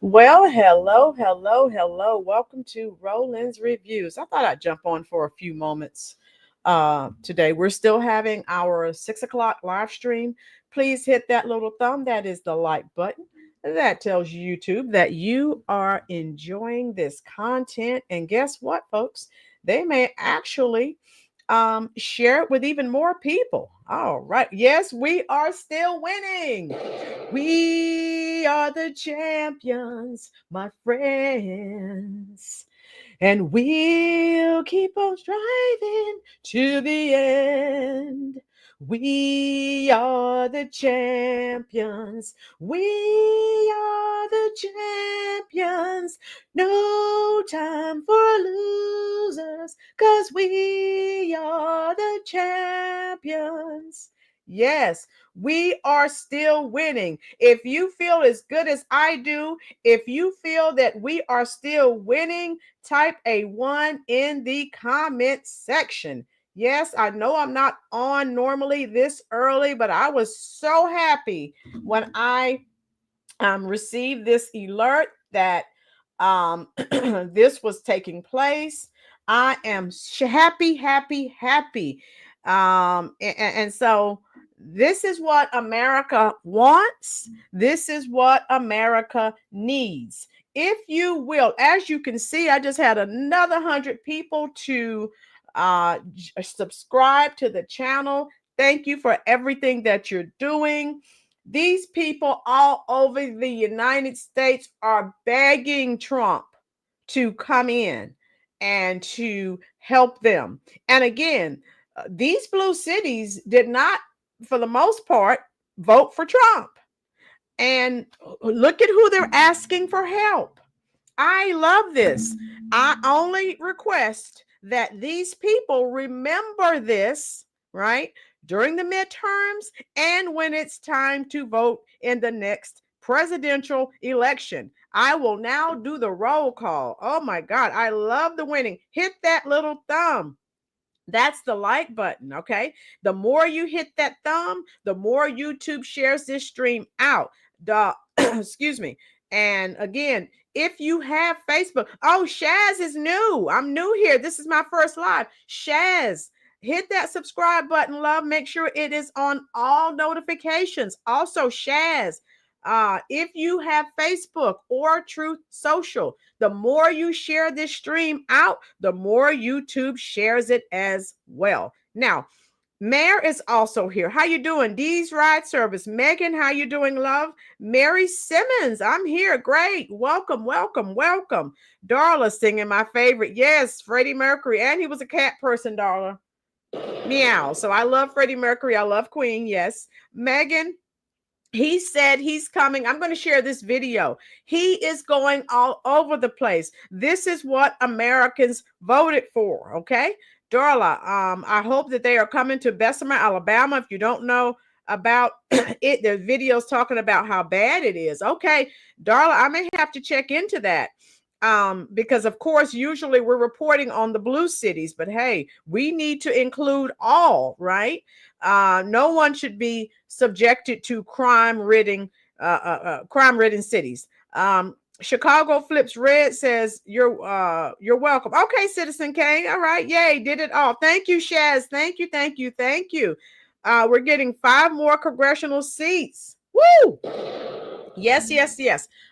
Well, hello. Welcome to Rolynn's Reviews. I thought I'd jump on for a few moments today. We're still having our 6 o'clock live stream. Please hit that little thumb. That is the like button. That tells YouTube that you are enjoying this content. And guess what, folks? They may actually share it with even more people. All right. Yes, we are still winning. We are the champions, my friends. And we'll keep on striving to the end. We are the champions. We are the champions. No time for losers, 'cause we are the champions. Yes, we are still winning. If you feel as good as I do, if you feel that we are still winning, type a 1 in the comment section. Yes, I know I'm not on normally this early, but I was so happy when I received this alert that this was taking place. I am happy. And so this is what America wants. This is what America needs. If you will, as you can see, I just had another 100 people to subscribe to the channel. Thank you for everything that you're doing. These people all over the United States are begging Trump to come in and to help them. And again, these blue cities did not, for the most part, vote for Trump. And look at who they're asking for help. I love this. I only request that these people remember this, right, during the midterms and when it's time to vote in the next presidential election. I will now do the roll call. Oh my God, I love the winning. Hit that little thumb. That's the like button, okay? The more you hit that thumb, the more YouTube shares this stream out. Excuse me. And again, if you have Facebook, oh, Shaz is new. I'm new here. This is my first live. Shaz, hit that subscribe button, love. Make sure it is on all notifications. Also, Shaz, if you have Facebook or Truth Social, the more you share this stream out, the more YouTube shares it as well. Now, Mayor is also here. How you doing? Dee's Ride Service. Megan, how you doing, love? Mary Simmons, I'm here. Great. Welcome. Darla singing my favorite. Yes, Freddie Mercury. And he was a cat person, Darla. Meow. So I love Freddie Mercury. I love Queen. Yes. Megan, he said he's coming. I'm going to share this video. He is going all over the place. This is what Americans voted for, okay? Darla, I hope that they are coming to Bessemer, Alabama. If you don't know about it, there's videos talking about how bad it is. Okay, Darla, I may have to check into that because, of course, usually we're reporting on the blue cities. But, hey, we need to include all, right? No one should be subjected to crime-ridden cities. Chicago Flips Red says you're welcome. Okay, Citizen Kane. All right, yay, did it all. Thank you, Shaz. Thank you. We're getting 5 more congressional seats. Woo! Yes.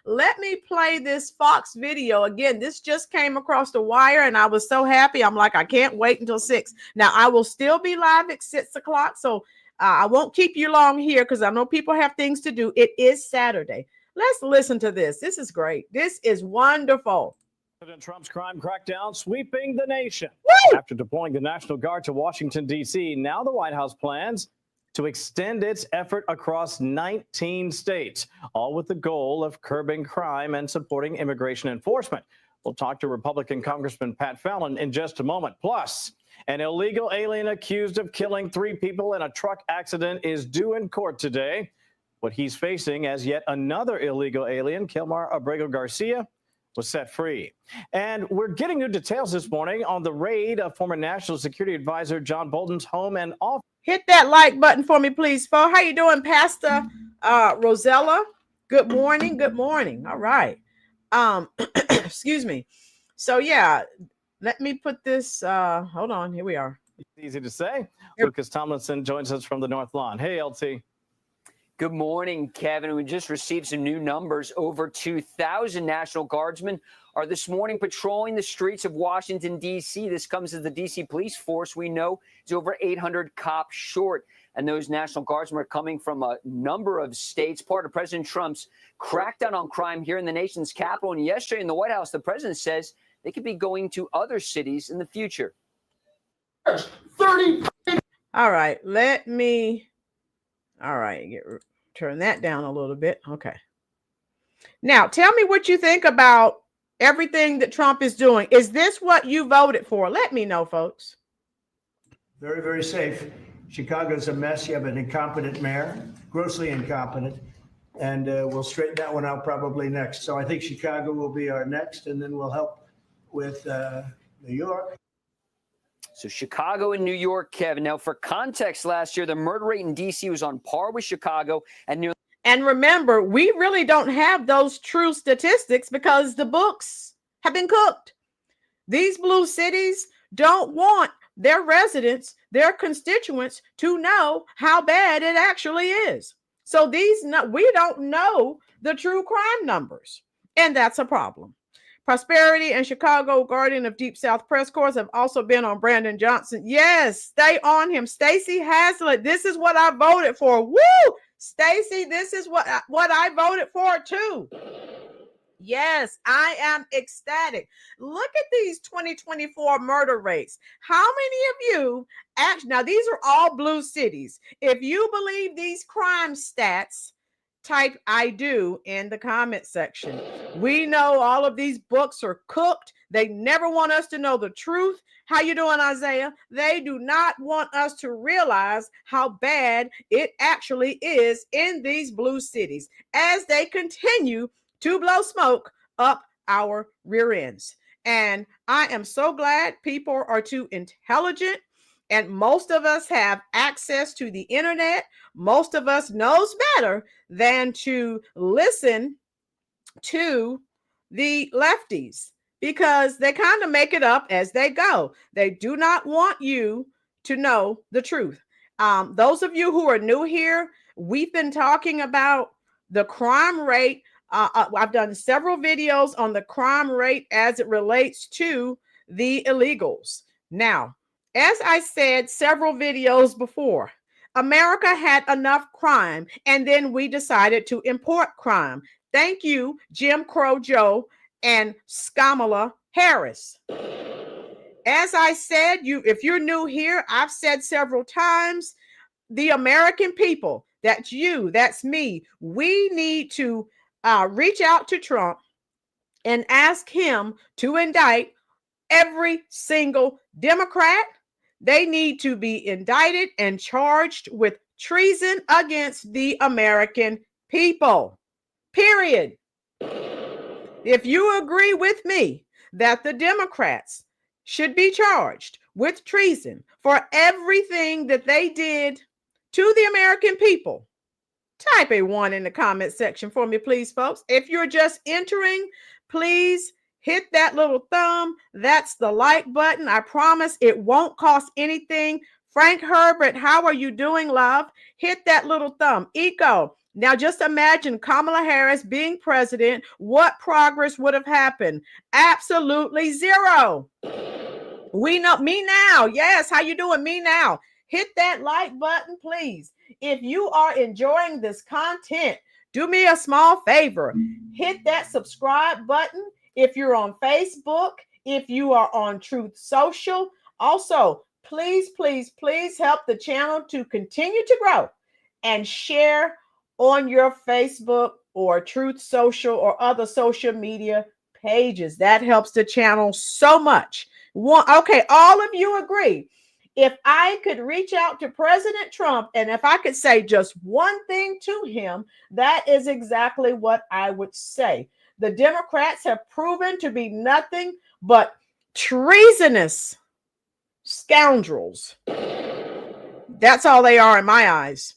Let me play this Fox video again. This just came across the wire, and I was so happy. I'm like, I can't wait until 6. Now I will still be live at 6 o'clock, so I won't keep you long here because I know people have things to do. It is Saturday. Let's listen to this. This is great. This is wonderful. President Trump's crime crackdown sweeping the nation. Woo! After deploying the National Guard to Washington, D.C., now the White House plans to extend its effort across 19 states, all with the goal of curbing crime and supporting immigration enforcement. We'll talk to Republican Congressman Pat Fallon in just a moment. Plus, an illegal alien accused of killing 3 people in a truck accident is due in court today. What he's facing as yet another illegal alien, Kilmar Abrego Garcia, was set free. And we're getting new details this morning on the raid of former National Security Advisor John Bolton's home and office. Hit that like button for me, please, folks. How you doing, Pastor Rosella? Good morning. Good morning. All right. Excuse me. So, yeah, let me put this. Hold on. Here we are. Easy to say. Lucas Tomlinson joins us from the North Lawn. Hey, LT. Good morning, Kevin. We just received some new numbers. Over 2,000 National Guardsmen are this morning patrolling the streets of Washington, D.C. This comes as the D.C. police force, we know, is over 800 cops short. And those National Guardsmen are coming from a number of states, part of President Trump's crackdown on crime here in the nation's capital. And yesterday in the White House, the president says they could be going to other cities in the future. 30. All right. All right. Turn that down a little bit. Okay. Now, tell me what you think about everything that Trump is doing. Is this what you voted for? Let me know, folks. Very, very safe. Chicago's a mess. You have an incompetent mayor, grossly incompetent, and we'll straighten that one out probably next. So I think Chicago will be our next, and then we'll help with New York. So Chicago and New York, Kevin. Now, for context, last year, the murder rate in D.C. was on par with Chicago. And remember, we really don't have those true statistics because the books have been cooked. These blue cities don't want their residents, their constituents, to know how bad it actually is. So we don't know the true crime numbers, and that's a problem. Prosperity and Chicago Guardian of Deep South press corps have also been on Brandon Johnson. Yes, stay on him. Stacey Haslett, this is what I voted for. Woo! Stacey, this is what I voted for too. Yes, I am ecstatic. Look at these 2024 murder rates. How many of you now these are all blue cities. If you believe these crime stats, type I do in the comment section. We know all of these books are cooked. They never want us to know the truth. How you doing, Isaiah? They do not want us to realize how bad it actually is in these blue cities as they continue to blow smoke up our rear ends. And I am so glad people are too intelligent. And most of us have access to the internet. Most of us knows better than to listen to the lefties because they kind of make it up as they go. They do not want you to know the truth. Those of you who are new here, we've been talking about the crime rate. I've done several videos on the crime rate as it relates to the illegals. Now, as I said several videos before, America had enough crime, and then we decided to import crime. Thank you, Jim Crow Joe and Kamala Harris. As I said, if you're new here, I've said several times, the American people, that's you, that's me, we need to reach out to Trump and ask him to indict every single Democrat. They need to be indicted and charged with treason against the American people. Period. If you agree with me that the Democrats should be charged with treason for everything that they did to the American people, type a 1 in the comment section for me, please, folks. If you're just entering, please hit that little thumb. That's the like button. I promise it won't cost anything. Frank Herbert, how are you doing, love? Hit that little thumb. Eco. Now just imagine Kamala Harris being president. What progress would have happened? Absolutely zero. We know me now. Yes, how you doing? Me now. Hit that like button, please. If you are enjoying this content, do me a small favor. Hit that subscribe button. If you're on Facebook, if you are on Truth Social, also please, please, please help the channel to continue to grow and share on your Facebook or Truth Social or other social media pages. That helps the channel so much. Okay, all of you agree. If I could reach out to President Trump and if I could say just one thing to him, that is exactly what I would say. The Democrats have proven to be nothing but treasonous scoundrels. That's all they are in my eyes.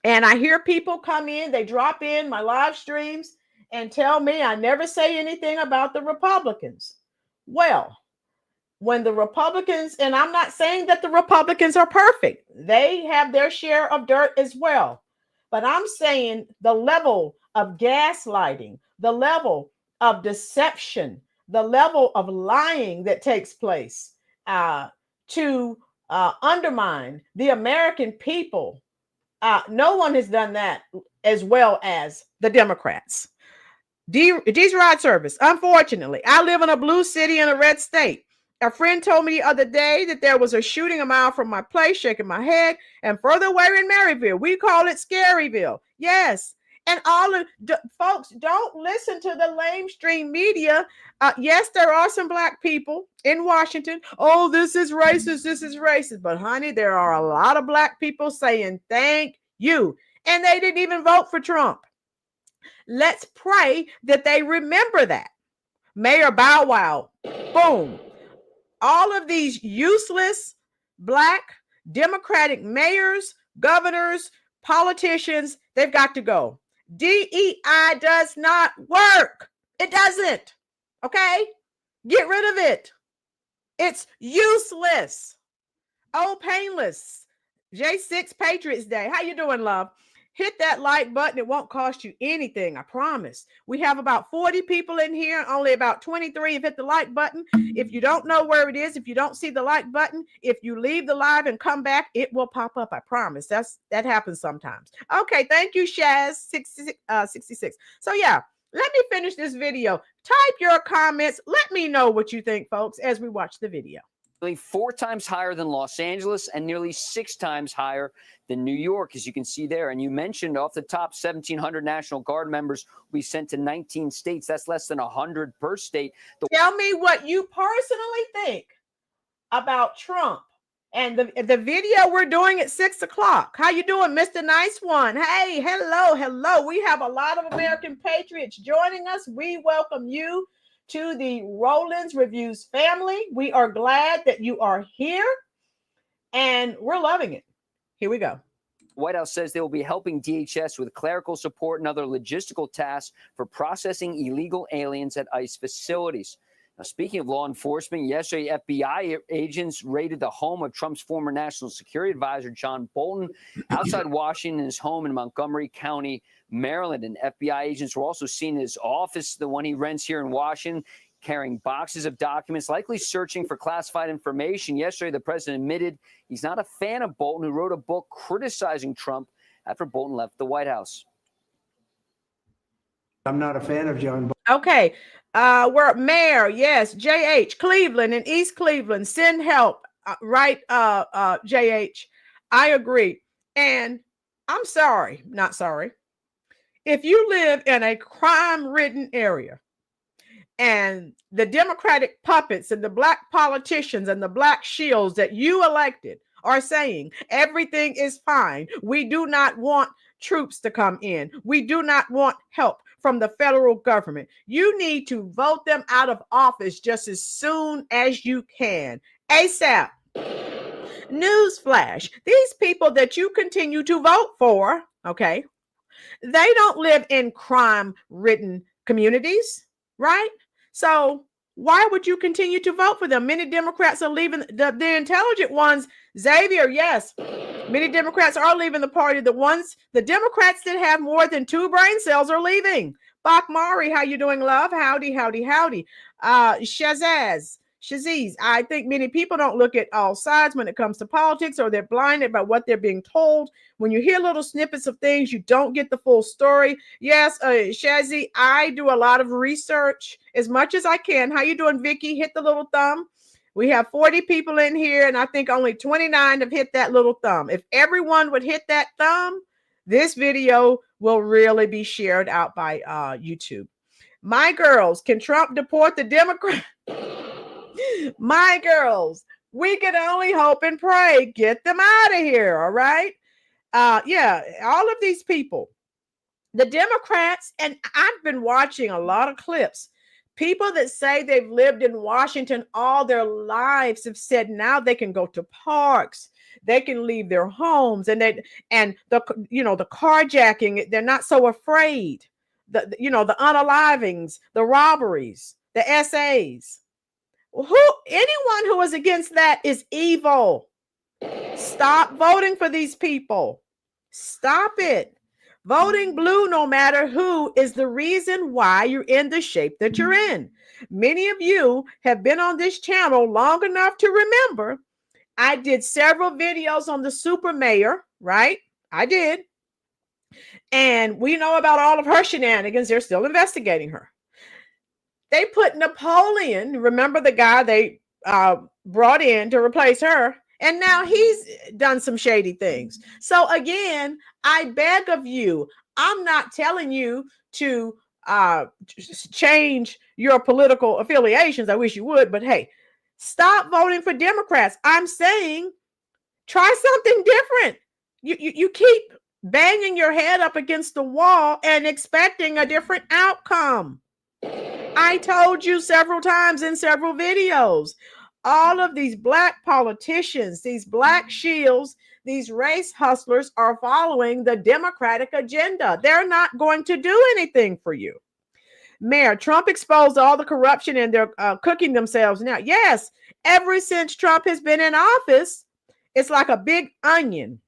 And I hear people come in, they drop in my live streams and tell me I never say anything about the Republicans. Well, when the Republicans, and I'm not saying that the Republicans are perfect, they have their share of dirt as well. But I'm saying the level of gaslighting, the level of deception, the level of lying that takes place to undermine the American people. No one has done that as well as the Democrats. D's ride service. Unfortunately, I live in a blue city in a red state. A friend told me the other day that there was a shooting a mile from my place, shaking my head, and further away in Maryville. We call it Scaryville. Yes. And all of folks, don't listen to the lamestream media. Yes, there are some black people in Washington. Oh, this is racist. This is racist. But honey, there are a lot of black people saying thank you. And they didn't even vote for Trump. Let's pray that they remember that. Mayor Bow Wow, boom. All of these useless black Democratic mayors, governors, politicians, they've got to go. DEI does not work. It doesn't. Okay? Get rid of it. It's useless. Oh, painless. J6 Patriots Day. How you doing, love? Hit that like button. It won't cost you anything. I promise. We have about 40 people in here. Only about 23 have hit the like button. If you don't know where it is, if you don't see the like button, if you leave the live and come back, it will pop up. I promise. That happens sometimes. Okay. Thank you, Shaz 66. So yeah, let me finish this video. Type your comments. Let me know what you think, folks, as we watch the video. 4 times higher than Los Angeles and nearly 6 times higher than New York, as you can see there. And you mentioned off the top, 1,700 National Guard members we sent to 19 states. That's less than 100 per state. Tell me what you personally think about Trump and the video we're doing at 6 o'clock. How you doing, Mr. Nice One? Hey, hello. We have a lot of American patriots joining us. We welcome you to the Rolynn's Reviews family. We are glad that you are here and we're loving it. Here we go. White House says they will be helping DHS with clerical support and other logistical tasks for processing illegal aliens at ICE facilities. Now, speaking of law enforcement, yesterday FBI agents raided the home of Trump's former national security advisor, John Bolton, outside Washington, his home in Montgomery County, Maryland. And FBI agents were also seen in his office, the one he rents here in Washington, carrying boxes of documents, likely searching for classified information. Yesterday, the president admitted he's not a fan of Bolton, who wrote a book criticizing Trump after Bolton left the White House. I'm not a fan of John Bolton. Okay. We're Mayor. Yes. JH Cleveland and East Cleveland. Send help. Right. JH. I agree. And I'm sorry. Not sorry. If you live in a crime-ridden area and the Democratic puppets and the black politicians and the black shields that you elected are saying everything is fine, we do not want troops to come in, we do not want help from the federal government, you need to vote them out of office just as soon as you can. ASAP. Newsflash. These people that you continue to vote for, okay, they don't live in crime-ridden communities, right? So why would you continue to vote for them? Many Democrats are leaving. The intelligent ones, Xavier, yes, many Democrats are leaving the party. The Democrats that have more than 2 brain cells are leaving. Bach Mari, how you doing, love? Howdy. Shaziz, I think many people don't look at all sides when it comes to politics, or they're blinded by what they're being told. When you hear little snippets of things, you don't get the full story. Yes, Shazi, I do a lot of research as much as I can. How you doing, Vicky? Hit the little thumb. We have 40 people in here, and I think only 29 have hit that little thumb. If everyone would hit that thumb, this video will really be shared out by YouTube. My girls, can Trump deport the Democrats? My girls, we can only hope and pray. Get them out of here, all right? Yeah, all of these people, the Democrats, and I've been watching a lot of clips. People that say they've lived in Washington all their lives have said now they can go to parks, they can leave their homes, and the carjacking, they're not so afraid. The unalivings, the robberies, the essays. Anyone who is against that is evil. Stop voting for these people. Stop it. Voting blue, no matter who, is the reason why you're in the shape that you're in. Many of you have been on this channel long enough to remember I did several videos on the super mayor, right? I did. And we know about all of her shenanigans. They're still investigating her. They put Napoleon, remember the guy they brought in to replace her, and now he's done some shady things. So again, I beg of you, I'm not telling you to change your political affiliations. I wish you would, but hey, stop voting for Democrats. I'm saying try something different. You keep banging your head up against the wall and expecting a different outcome. I told you several times in several videos, all of these black politicians, these black shields, these race hustlers are following the Democratic agenda. They're not going to do anything for you. Mayor, Trump exposed all the corruption and they're cooking themselves now. Yes, ever since Trump has been in office, it's like a big onion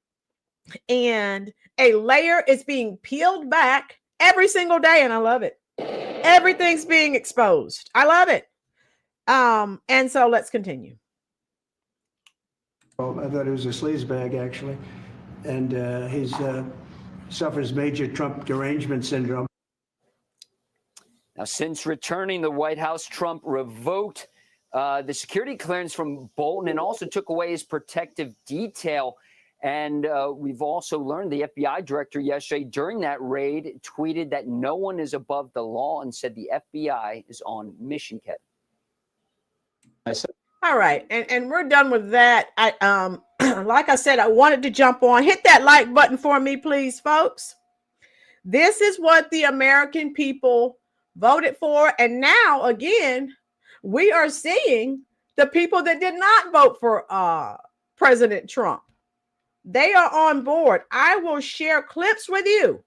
and a layer is being peeled back every single day. And I love it. Everything's being exposed. I love it. And so let's continue. Well, I thought it was a sleazebag, actually. And he suffers major Trump derangement syndrome. Now, since returning the White House, Trump revoked the security clearance from Bolton and also took away his protective detail. And we've also learned the FBI director yesterday during that raid tweeted that no one is above the law and said the FBI is on mission, Kevin. All right. And we're done with that. Like I said, I wanted to jump on. Hit that like button for me, please, folks. This is what the American people voted for. And now, again, we are seeing the people that did not vote for President Trump. They are on board. I will share clips with you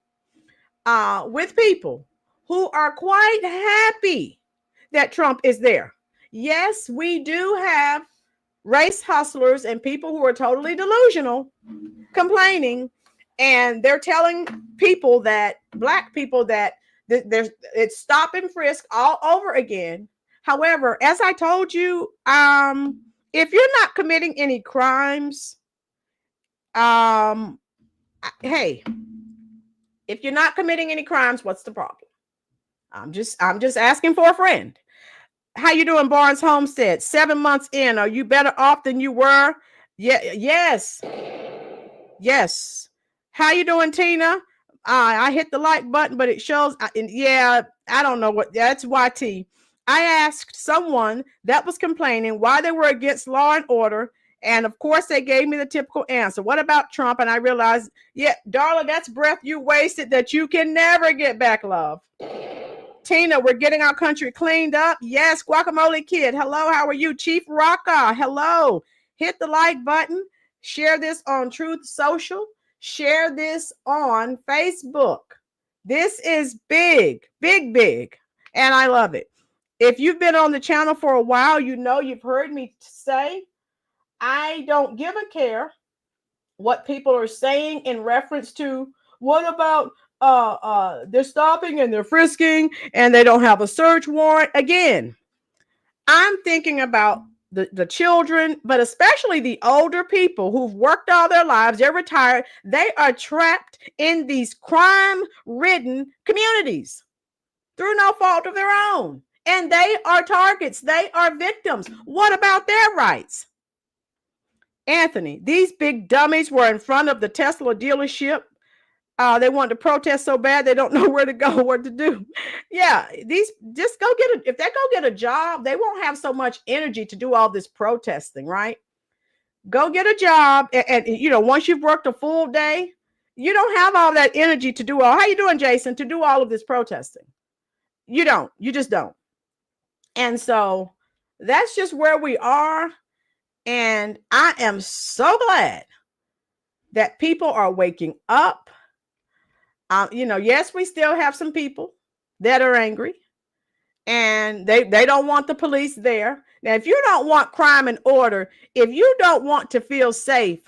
with people who are quite happy that Trump is there. Yes, we do have race hustlers and people who are totally delusional complaining, and they're telling people that black people that it's stop and frisk all over again. However, as I told you, if you're not committing any crimes, hey, if you're not committing any crimes, what's the problem? I'm just asking for a friend. How you doing, Barnes Homestead? 7 months in, are you better off than you were? Yeah, yes. How you doing, Tina? I hit the like button, but it shows. Yeah, I don't know what that's. YT. I asked someone that was complaining why they were against law and order. And of course, they gave me the typical answer. What about Trump? And I realized, yeah, darling, that's breath you wasted that you can never get back, love. Tina, we're getting our country cleaned up. Yes, Guacamole Kid. Hello, how are you? Chief Rocka, hello. Hit the like button. Share this on Truth Social. Share this on Facebook. This is big, big, big. And I love it. If you've been on the channel for a while, you know you've heard me say, I don't give a care what people are saying in reference to what about they're stopping and they're frisking and they don't have a search warrant. Again, I'm thinking about the children, but especially the older people who've worked all their lives, they're retired, they are trapped in these crime-ridden communities through no fault of their own. And they are targets. They are victims. What about their rights? Anthony, these big dummies were in front of the Tesla dealership. They wanted to protest so bad they don't know where to go, what to do. Yeah, these just go get if they go get a job, they won't have so much energy to do all this protesting, right? Go get a job, and you know, once you've worked a full day, you don't have all that energy to do all. How you doing, Jason? To do all of this protesting, you don't. You just don't. And so that's just where we are. And I am so glad that people are waking up. You know, yes, we still have some people that are angry, and they don't want the police there. Now, if you don't want crime and order, if you don't want to feel safe,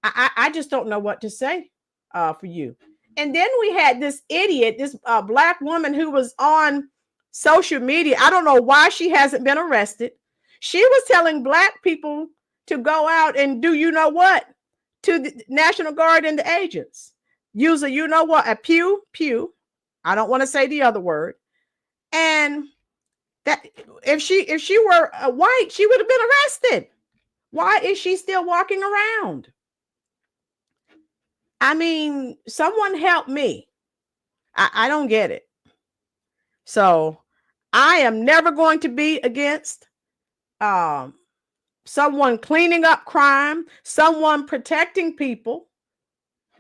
I just don't know what to say for you. And then we had this idiot, this black woman who was on social media. I don't know why she hasn't been arrested. She was telling black people to go out and do, you know what, to the National Guard and the agents. Use a, you know what, a pew. I don't want to say the other word. And that if she were white, she would have been arrested. Why is she still walking around? I mean, someone help me. I don't get it. So I am never going to be against someone cleaning up crime, someone protecting people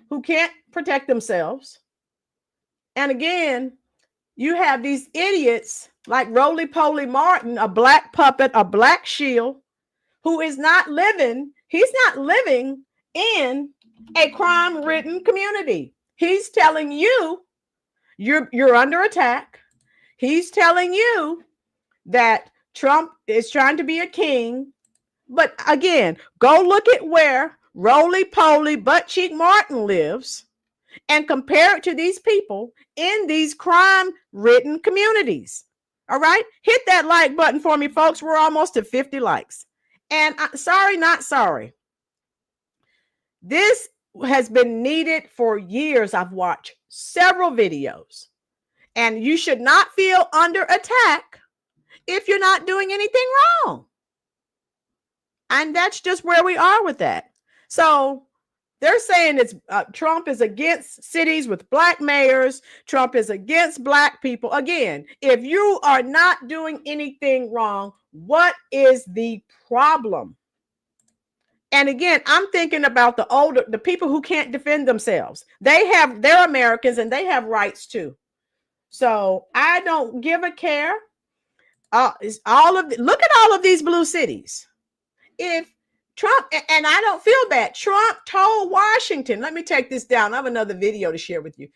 who can't protect themselves. And again, you have these idiots like Roly-Poly Martin, a black puppet, a black shield, who is not living, he's not living in a crime-ridden community. He's telling you you're under attack. He's telling you that Trump is trying to be a king. But again, go look at where Roly-Poly Butt Cheek Martin lives and compare it to these people in these crime-ridden communities. All right? Hit that like button for me, folks. We're almost at 50 likes. And sorry, not sorry. This has been needed for years. I've watched several videos. And you should not feel under attack if you're not doing anything wrong. And that's just where we are with that. So they're saying it's Trump is against cities with black mayors. Trump is against black people. Again, if you are not doing anything wrong, what is the problem? And again, I'm thinking about the people who can't defend themselves. They're Americans and they have rights too. So I don't give a care. Look at all of these blue cities. If Trump, and I don't feel bad, Trump told Washington, let me take this down. I have another video to share with you.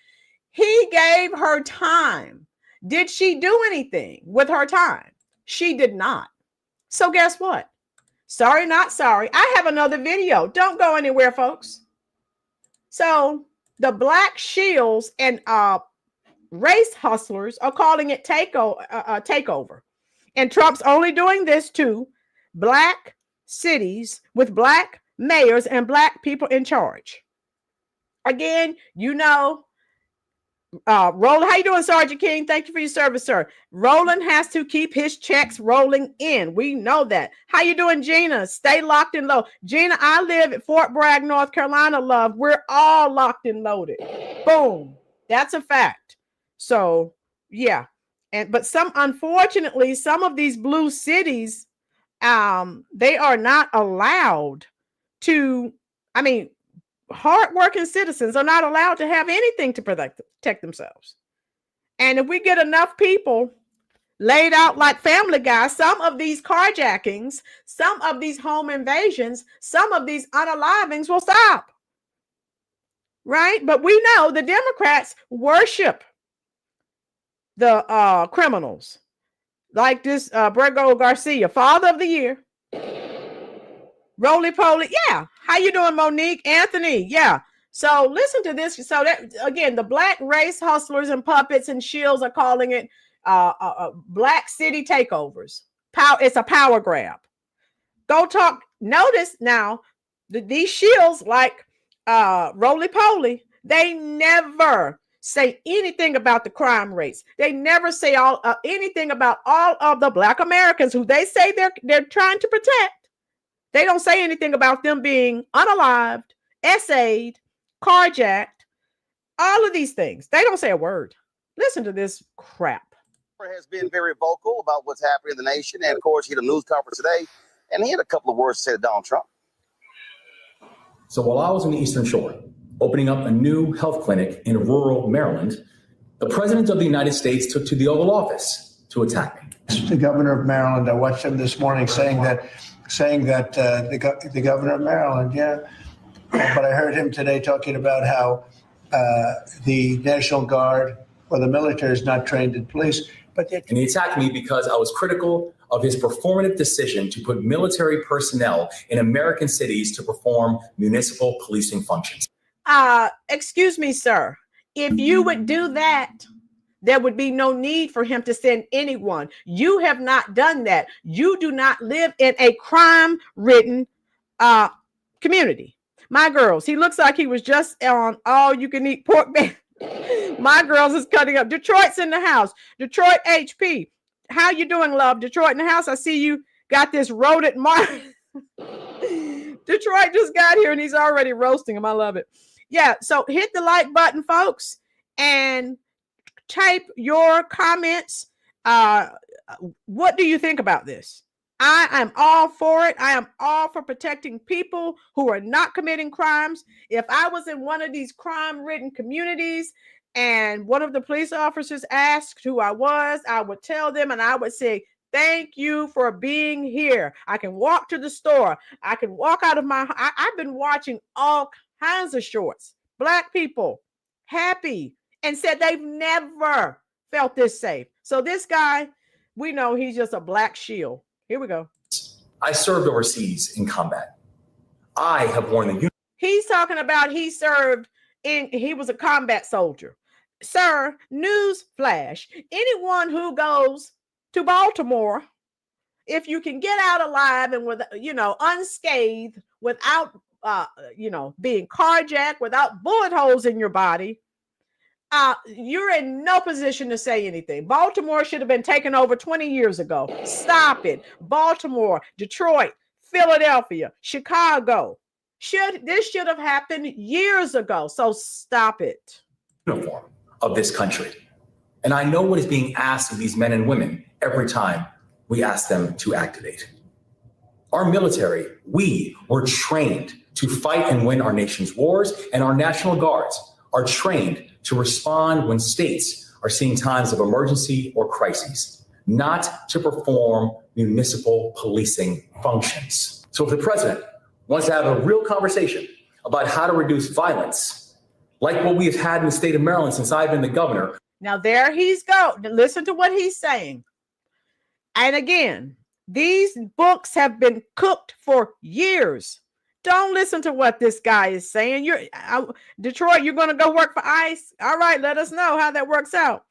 He gave her time. Did she do anything with her time? She did not. So guess what? Sorry, not sorry. I have another video. Don't go anywhere, folks. So the black shields and race hustlers are calling it takeover. And Trump's only doing this to black cities with black mayors and black people in charge. Again, you know, Rolynn, how you doing, Sergeant King? Thank you for your service, sir. Rolynn has to keep his checks rolling in. We know that. How you doing, Gina? Stay locked and low. Gina, I live at Fort Bragg, North Carolina, love. We're all locked and loaded. Boom. That's a fact. So, yeah. But unfortunately, some of these blue cities, they are not allowed to, hardworking citizens are not allowed to have anything to protect themselves. And if we get enough people laid out like Family Guy, some of these carjackings, some of these home invasions, some of these unalivings will stop. Right? But we know the Democrats worship the criminals. Like this Brego Garcia, Father of the Year. Roly-Poly. Yeah. How you doing, Monique? Anthony. Yeah. So listen to this. So that, again, the black race hustlers and puppets and shields are calling it black city takeovers. It's a power grab. Go talk. Notice now these shields like Roly-Poly, they never say anything about the crime rates. They never say anything about all of the Black Americans who they say they're trying to protect. They don't say anything about them being unalived, essayed, carjacked, all of these things. They don't say a word. Listen to this crap. Has been very vocal about what's happening in the nation. And of course, he had a news conference today, and he had a couple of words to say to Donald Trump. So while I was on the Eastern Shore, opening up a new health clinic in rural Maryland, the President of the United States took to the Oval Office to attack me. The governor of Maryland, I watched him this morning saying that the governor of Maryland, yeah. But I heard him today talking about how the National Guard or the military is not trained in police. And he attacked me because I was critical of his performative decision to put military personnel in American cities to perform municipal policing functions. Excuse me, sir. If you would do that, there would be no need for him to send anyone. You have not done that. You do not live in a crime-ridden community. My girls, he looks like he was just on all-you-can-eat pork belly. My girls is cutting up. Detroit's in the house. Detroit HP. How you doing, love? Detroit in the house. I see you got this rodent mark. Detroit just got here and he's already roasting him. I love it. Yeah, so hit the like button, folks, and type your comments. What do you think about this? I am all for it. I am all for protecting people who are not committing crimes. If I was in one of these crime-ridden communities and one of the police officers asked who I was, I would tell them and I would say, thank you for being here. I can walk to the store. I can walk out of my... I've been watching all kinds of shorts. Black people happy and said they've never felt this safe. So this guy, we know he's just a black shield. Here we go. I served overseas in combat. I have worn the uniform. He's talking about he was a combat soldier. Sir, news flash. Anyone who goes to Baltimore, if you can get out alive and with, unscathed, without, being carjacked, without bullet holes in your body, you're in no position to say anything. Baltimore should have been taken over 20 years ago. Stop it. Baltimore, Detroit, Philadelphia, Chicago. This should have happened years ago. So stop it. Uniform of this country. And I know what is being asked of these men and women every time we ask them to activate. Our military, we were trained to fight and win our nation's wars, and our National Guards are trained to respond when states are seeing times of emergency or crises, not to perform municipal policing functions. So if the president wants to have a real conversation about how to reduce violence, like what we've had in the state of Maryland since I've been the governor. Now there he's go. Listen to what he's saying. And again, these books have been cooked for years. Don't listen to what this guy is saying. Detroit, you're going to go work for ICE. All right, let us know how that works out.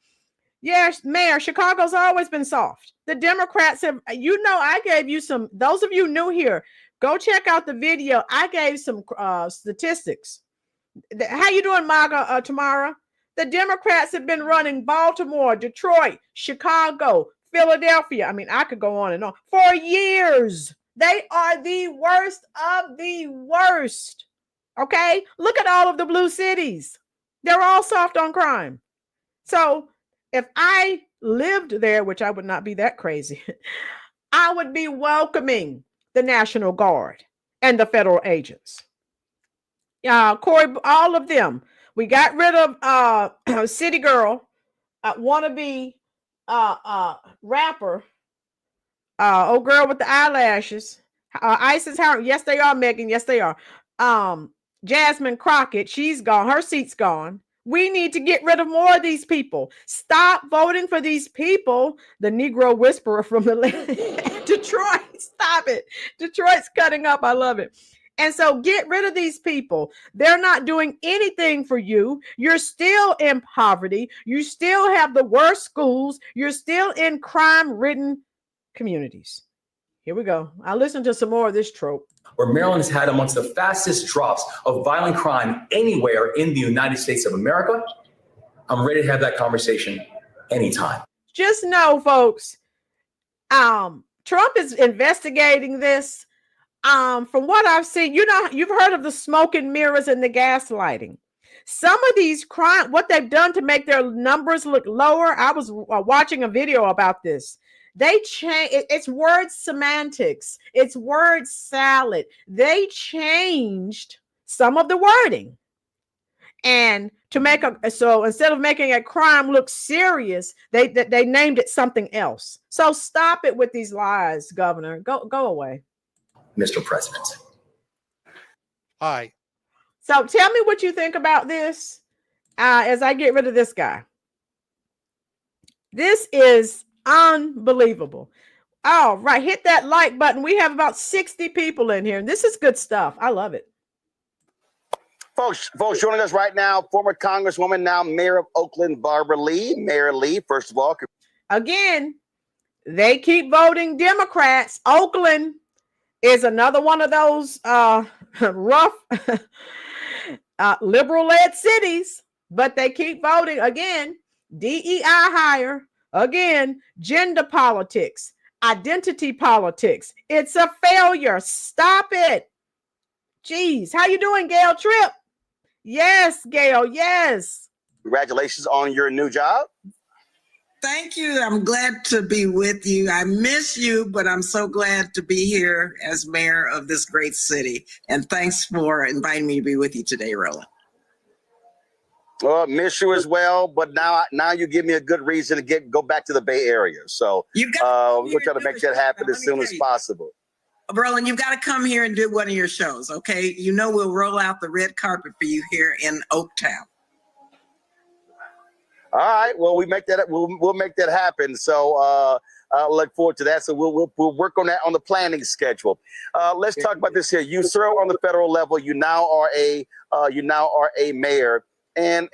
Yes, Mayor, Chicago's always been soft. The Democrats have, I gave you some, those of you new here, go check out the video. I gave some statistics. How you doing, MAGA, Tamara? The Democrats have been running Baltimore, Detroit, Chicago, Philadelphia. I mean, I could go on and on for years. They are the worst of the worst. Okay? Look at all of the blue cities. They're all soft on crime. So if I lived there, which I would not be that crazy, I would be welcoming the National Guard and the federal agents. Corey, all of them. We got rid of City Girl, wannabe rapper, old girl with the eyelashes. Isis Howard. Yes, they are, Megan. Yes, they are. Jasmine Crockett. She's gone. Her seat's gone. We need to get rid of more of these people. Stop voting for these people. The Negro whisperer from the Detroit. Stop it. Detroit's cutting up. I love it. And so get rid of these people. They're not doing anything for you. You're still in poverty. You still have the worst schools. You're still in crime-ridden communities. Here we go. I'll listen to some more of this trope. Where Maryland has had amongst the fastest drops of violent crime anywhere in the United States of America, I'm ready to have that conversation anytime. Just know, folks, Trump is investigating this. From what I've seen, you've heard of the smoke and mirrors and the gaslighting. Some of these crimes, what they've done to make their numbers look lower. I was watching a video about this. They change. It's word semantics. It's word salad. They changed some of the wording, and to make so instead of making a crime look serious, they named it something else. So stop it with these lies, Governor. Go away, Mr. President. Hi. So tell me what you think about this as I get rid of this guy. This is unbelievable. All right, hit that like button. We have about 60 people in here, and this is good stuff. I love it. Folks joining us right now, former Congresswoman, now Mayor of Oakland, Barbara Lee. Mayor Lee, first of all. Again, they keep voting Democrats. Oakland is another one of those rough liberal-led cities, but they keep voting. Again, DEI hire. Again, gender politics, identity politics. It's a failure. Stop it. Jeez, how you doing, Gail Tripp? Yes, Gail, yes. Congratulations on your new job. Thank you. I'm glad to be with you. I miss you, but I'm so glad to be here as mayor of this great city. And thanks for inviting me to be with you today, Rolynn. Well, miss you as well, but now you give me a good reason to go back to the Bay Area. So we're going to try to make that happen as soon as possible. Rolynn, you've got to come here and do one of your shows, okay? You know we'll roll out the red carpet for you here in Oaktown. All right. Well, we'll make that happen. So I look forward to that. So we'll work on that on the planning schedule. Let's talk about this here. You serve on the federal level. You now are a mayor, and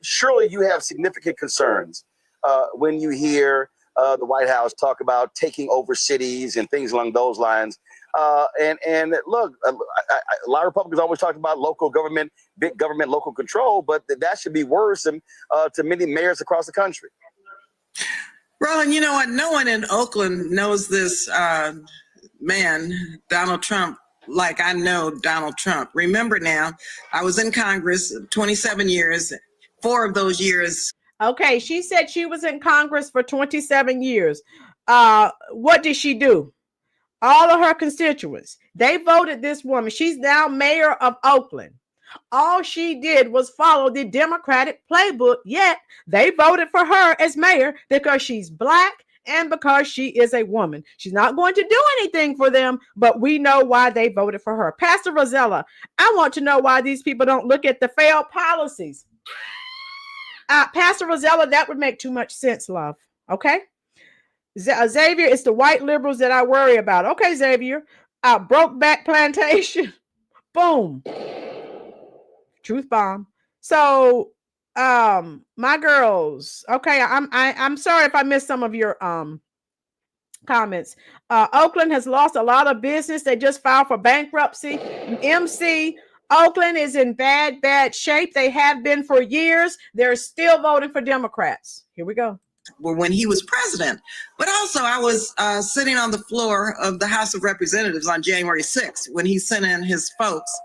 surely you have significant concerns when you hear the White House talk about taking over cities and things along those lines. And look, a lot of Republicans always talk about local government, big government, local control, but that should be worrisome to many mayors across the country. Rolynn, you know what? No one in Oakland knows this man, Donald Trump, like I know Donald Trump. Remember now, I was in Congress 27 years, 4 of those years. Okay, she said she was in Congress for 27 years. What did she do? All of her constituents, they voted this woman. She's now mayor of Oakland. All she did was follow the Democratic playbook, yet they voted for her as mayor because she's Black and because she is a woman. She's not going to do anything for them, but we know why they voted for her. Pastor Rosella, I want to know why these people don't look at the failed policies. Pastor Rosella, that would make too much sense, love. Okay? Xavier, it's the white liberals that I worry about. Okay, Xavier. Brokeback Plantation. Boom. Truth bomb. So, my girls. Okay, I'm sorry if I missed some of your comments. Oakland has lost a lot of business. They just filed for bankruptcy. MC, Oakland is in bad shape. They have been for years. They're still voting for Democrats. Here we go. When he was president. But also I was sitting on the floor of the House of Representatives on January 6th when he sent in his folks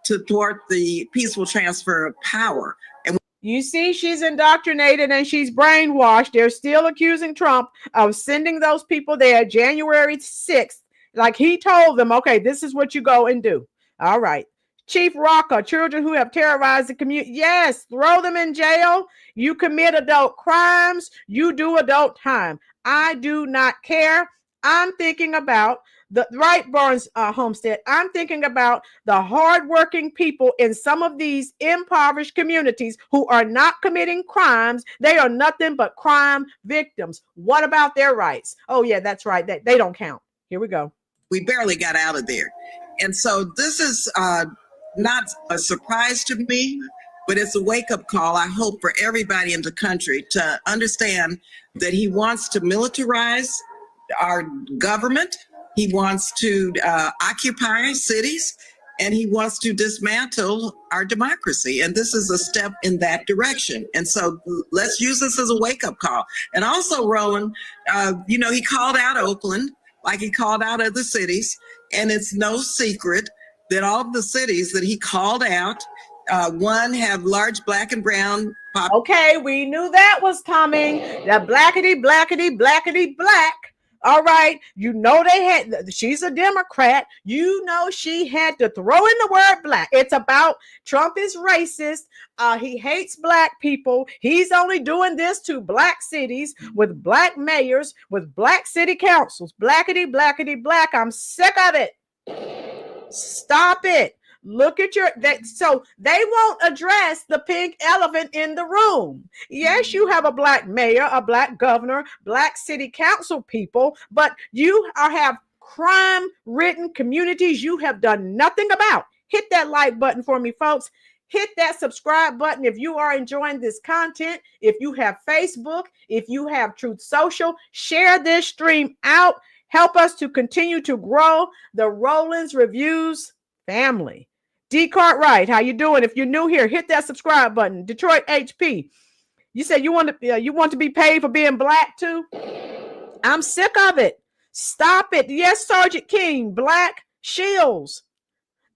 to thwart the peaceful transfer of power. And you see, she's indoctrinated and she's brainwashed. They're still accusing Trump of sending those people there January 6th. Like he told them, okay, this is what you go and do. All right. Chief Rocca, children who have terrorized the community. Yes, throw them in jail. You commit adult crimes. You do adult time. I do not care. I'm thinking about the right Barnes Homestead. I'm thinking about the hardworking people in some of these impoverished communities who are not committing crimes. They are nothing but crime victims. What about their rights? Oh, yeah, that's right. They don't count. Here we go. We barely got out of there. And so this is not a surprise to me, but it's a wake-up call, I hope, for everybody in the country to understand that he wants to militarize our government. He wants to occupy cities. and he wants to dismantle our democracy. And this is a step in that direction. And so let's use this as a wake-up call. And also, Rolynn, he called out Oakland like he called out other cities. And it's no secret that all of the cities that he called out, one, have large black and brown populations. Okay, we knew that was coming. The blackity, blackity, blackity, black. All right, she's a Democrat. She had to throw in the word black. It's about Trump is racist. He hates black people. He's only doing this to black cities with black mayors, with black city councils. Blackity, blackity, black. I'm sick of it. Stop it. Look at so they won't address the pink elephant in the room. Yes, you have a black mayor, a black governor, black city council people, but you have crime-ridden communities you have done nothing about. Hit that like button for me, folks. Hit that subscribe button if you are enjoying this content. If you have Facebook, if you have Truth Social, share this stream out. Help us to continue to grow the Rollins Reviews family. D. Cartwright, how you doing? If you're new here, hit that subscribe button. Detroit HP, you said you want to be paid for being black too? I'm sick of it. Stop it. Yes, Sergeant King, Black Shields.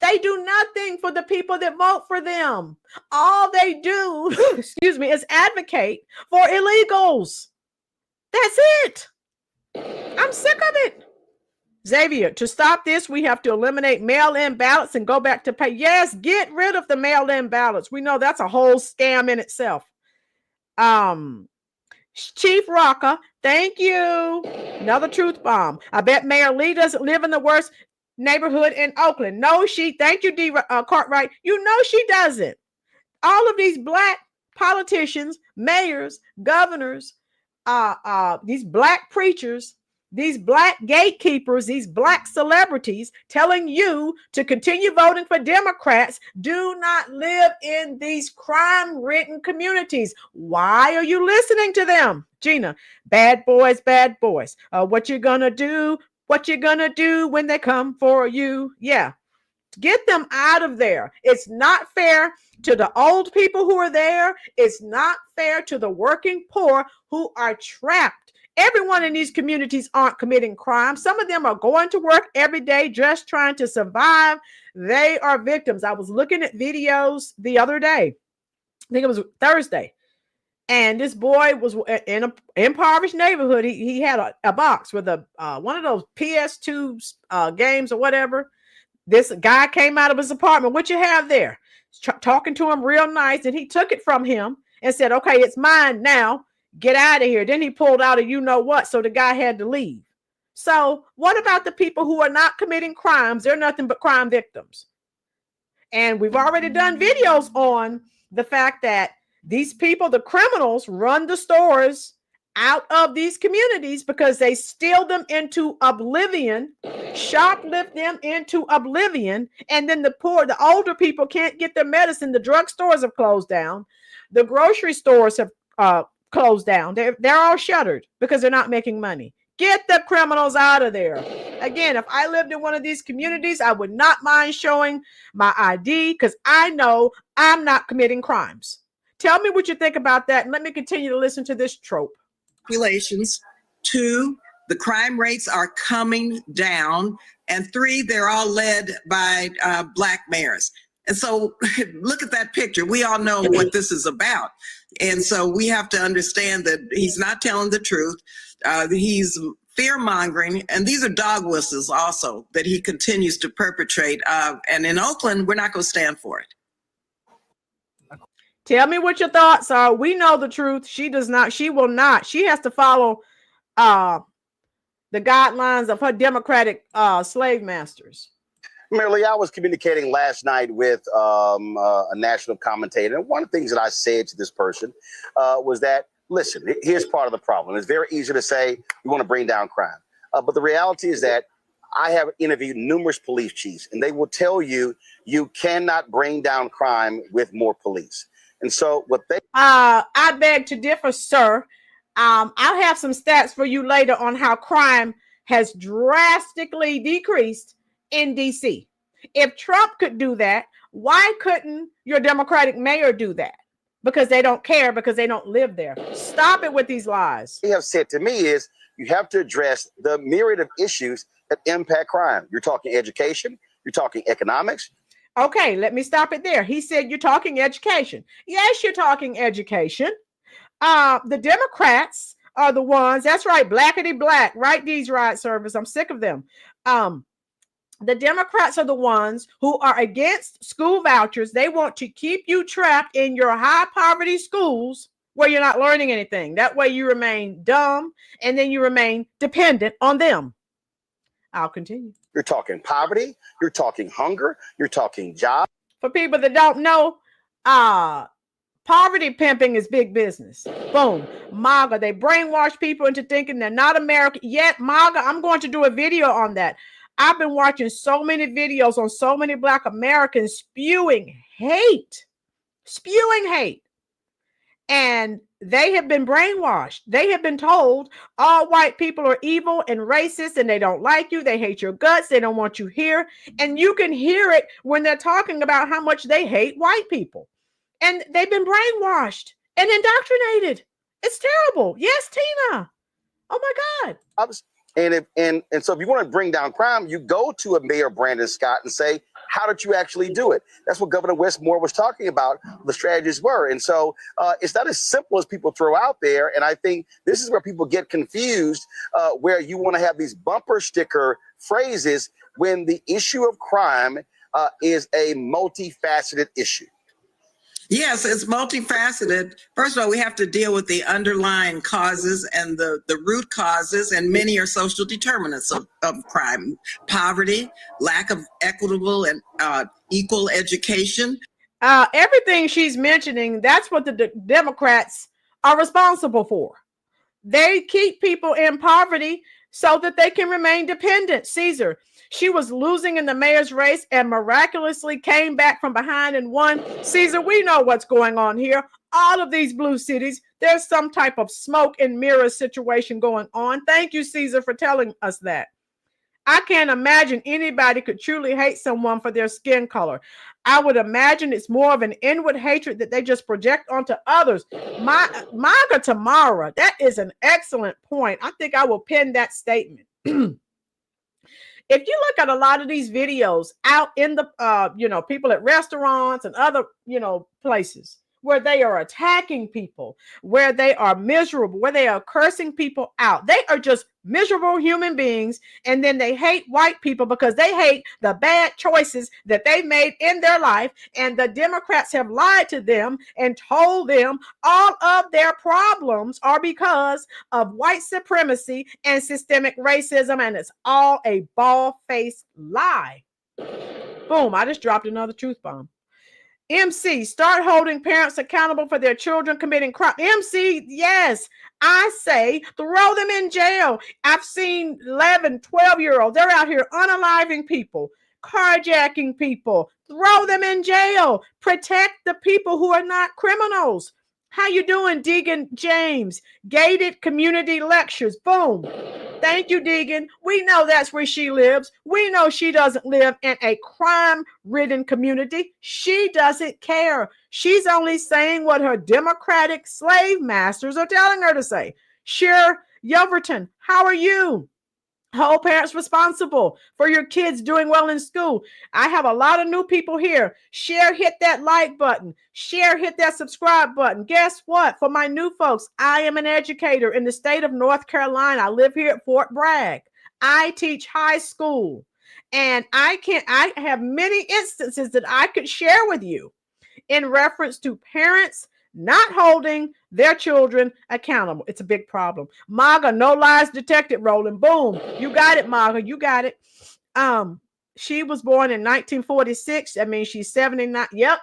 They do nothing for the people that vote for them. All they do, is advocate for illegals. That's it. I'm sick of it. Xavier, to stop this, we have to eliminate mail-in ballots and go back to pay. Yes, get rid of the mail-in ballots. We know that's a whole scam in itself. Chief Rocca, thank you. Another truth bomb. I bet Mayor Lee doesn't live in the worst neighborhood in Oakland. No, thank you, D. Cartwright. You know she doesn't. All of these black politicians, mayors, governors, these black preachers, these black gatekeepers, these black celebrities telling you to continue voting for Democrats do not live in these crime-ridden communities. Why are you listening to them? Gina, bad boys, bad boys. What you gonna do? What you gonna do when they come for you? Yeah, get them out of there. It's not fair to the old people who are there. It's not fair to the working poor who are trapped. Everyone in these communities aren't committing crime. Some of them are going to work every day just trying to survive. They are victims. I was looking at videos the other day. I think it was Thursday. And this boy was in an impoverished neighborhood. He had a box with one of those PS2 games or whatever. This guy came out of his apartment. What you have there? Talking to him real nice. And he took it from him and said, okay, it's mine now. Get out of here. Then he pulled out a you-know-what, so the guy had to leave. So what about the people who are not committing crimes? They're nothing but crime victims. And we've already done videos on the fact that these people, the criminals, run the stores out of these communities because they steal them into oblivion, shoplift them into oblivion, and then the older people can't get their medicine. The drugstores have closed down. The grocery stores have closed down. They're all shuttered because they're not making money. Get the criminals out of there. Again, if I lived in one of these communities, I would not mind showing my ID because I know I'm not committing crimes. Tell me what you think about that, and let me continue to listen to this trope. Populations. 2, the crime rates are coming down. And 3, they're all led by black mayors. And so look at that picture. We all know what this is about. And so we have to understand that he's not telling the truth. He's fear-mongering. And these are dog whistles also that he continues to perpetrate. And in Oakland, we're not going to stand for it. Tell me what your thoughts are. We know the truth. She does not. She will not. She has to follow the guidelines of her Democratic slave masters. Merely, I was communicating last night with a national commentator, and one of the things that I said to this person was that, listen, here's part of the problem. It's very easy to say we want to bring down crime. But the reality is that I have interviewed numerous police chiefs, and they will tell you you cannot bring down crime with more police. And so what they... I beg to differ, sir. I'll have some stats for you later on how crime has drastically decreased in DC. If Trump could do that, why couldn't your Democratic mayor do that? Because they don't care, because they don't live there. Stop it with these lies. They have said to me is you have to address the myriad of issues that impact crime. You're talking education, you're talking economics. Okay, let me stop it there. He said you're talking education. Yes, you're talking education. The Democrats are the ones, that's right, blackity black, right? These ride servers, I'm sick of them. The Democrats are the ones who are against school vouchers. They want to keep you trapped in your high poverty schools where you're not learning anything. That way you remain dumb and then you remain dependent on them. I'll continue. You're talking poverty, you're talking hunger, you're talking jobs. For people that don't know, poverty pimping is big business. Boom. MAGA, they brainwash people into thinking they're not American. Yet MAGA, I'm going to do a video on that. I've been watching so many videos on so many Black Americans spewing hate. And they have been brainwashed. They have been told all white people are evil and racist and they don't like you. They hate your guts. They don't want you here. And you can hear it when they're talking about how much they hate white people. And they've been brainwashed and indoctrinated. It's terrible. Yes, Tina. Oh my God. And so if you want to bring down crime, you go to a Mayor Brandon Scott and say, how did you actually do it? That's what Governor Wes Moore was talking about, the strategies were. And so it's not as simple as people throw out there. And I think this is where people get confused, where you want to have these bumper sticker phrases when the issue of crime is a multifaceted issue. Yes, it's multifaceted. First of all, we have to deal with the underlying causes and the root causes, and many are social determinants of crime. Poverty, lack of equitable and equal education. Everything she's mentioning, that's what the Democrats are responsible for. They keep people in poverty so that they can remain dependent. Caesar, she was losing in the mayor's race and miraculously came back from behind and won. Caesar, we know what's going on here. All of these blue cities, there's some type of smoke and mirror situation going on. Thank you, Caesar, for telling us that. I can't imagine anybody could truly hate someone for their skin color. I would imagine it's more of an inward hatred that they just project onto others. MAGA Tamara, that is an excellent point. I think I will pin that statement. If you look at a lot of these videos out in the, people at restaurants and other, places where they are attacking people, where they are miserable, where they are cursing people out. They are just miserable human beings. And then they hate white people because they hate the bad choices that they made in their life. And the Democrats have lied to them and told them all of their problems are because of white supremacy and systemic racism. And it's all a bald-faced lie. Boom, I just dropped another truth bomb. MC, start holding parents accountable for their children committing crime. MC, yes, I say throw them in jail. I've seen 11, 12-year-olds. They're out here unaliving people, carjacking people. Throw them in jail. Protect the people who are not criminals. How you doing, Deegan James? Gated community lectures. Boom. Thank you, Deegan. We know that's where she lives. We know she doesn't live in a crime-ridden community. She doesn't care. She's only saying what her Democratic slave masters are telling her to say. Cher Yoverton, how are you? Hold parents responsible for your kids doing well in school. I have a lot of new people here. Share, hit that like button. Share, hit that subscribe button. Guess what? For my new folks, I am an educator in the state of North Carolina. I live here at Fort Bragg. I teach high school. And I have many instances that I could share with you in reference to parents not holding their children accountable. It's a big problem. MAGA, no lies detected, Rolynn. Boom. You got it, MAGA. You got it. She was born in 1946. I mean, she's 79. Yep.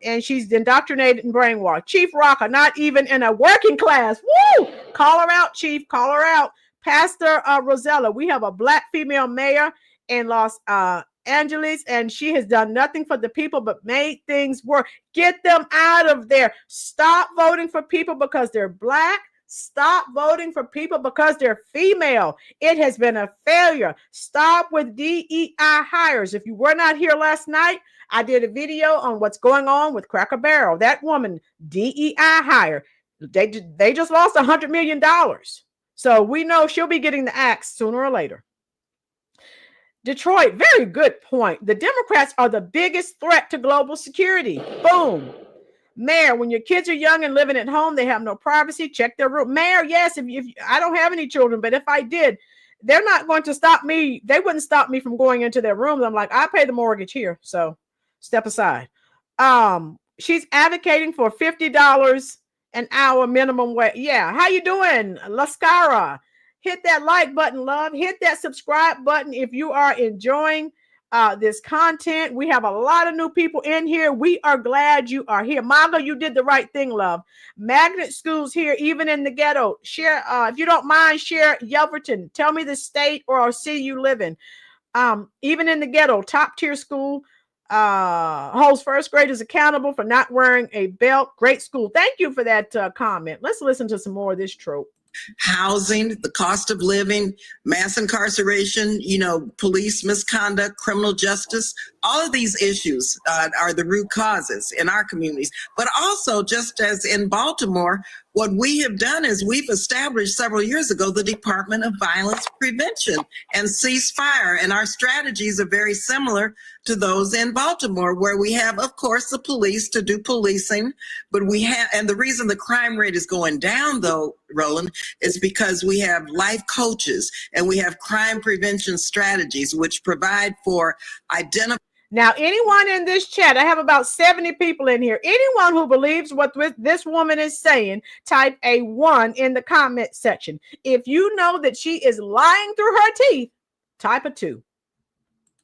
And she's indoctrinated and brainwashed. Chief Rocker, not even in a working class. Woo! Call her out, Chief. Call her out. Pastor Rosella, we have a Black female mayor in Los Angeles, and she has done nothing for the people but made things worse. Get them out of there. Stop voting for people because they're Black, Stop voting for people because they're female. It has been a failure. Stop with DEI hires. If you were not here last night, I did a video on what's going on with Cracker Barrel. That woman, DEI hire, they just lost $100 million. So we know she'll be getting the axe sooner or later. Detroit, very good point. The Democrats are the biggest threat to global security. Boom. Mayor, when your kids are young and living at home, they have no privacy. Check their room. Mayor, yes, if I don't have any children, but if I did, they're not going to stop me. They wouldn't stop me from going into their rooms. I'm like, I pay the mortgage here, so step aside. She's advocating for $50 an hour minimum wage. Yeah, how you doing, Lascara? Hit that like button, love. Hit that subscribe button if you are enjoying this content. We have a lot of new people in here. We are glad you are here. Maga, you did the right thing, love. Magnet schools here, even in the ghetto. Share, if you don't mind, share Yelverton. Tell me the state or city you live in. Even in the ghetto, top tier school holds first graders accountable for not wearing a belt. Great school. Thank you for that comment. Let's listen to some more of this trope. Housing, the cost of living, mass incarceration, police misconduct, criminal justice, all of these issues are the root causes in our communities. But also, just as in Baltimore, what we have done is we've established several years ago the Department of Violence Prevention and Ceasefire. And our strategies are very similar to those in Baltimore, where we have, of course, the police to do policing. But we have, and the reason the crime rate is going down, though, Rolynn, is because we have life coaches and we have crime prevention strategies, which provide for identifying. Now, anyone in this chat, I have about 70 people in here. Anyone who believes what this woman is saying, type a 1 in the comment section. If you know that she is lying through her teeth, type a 2.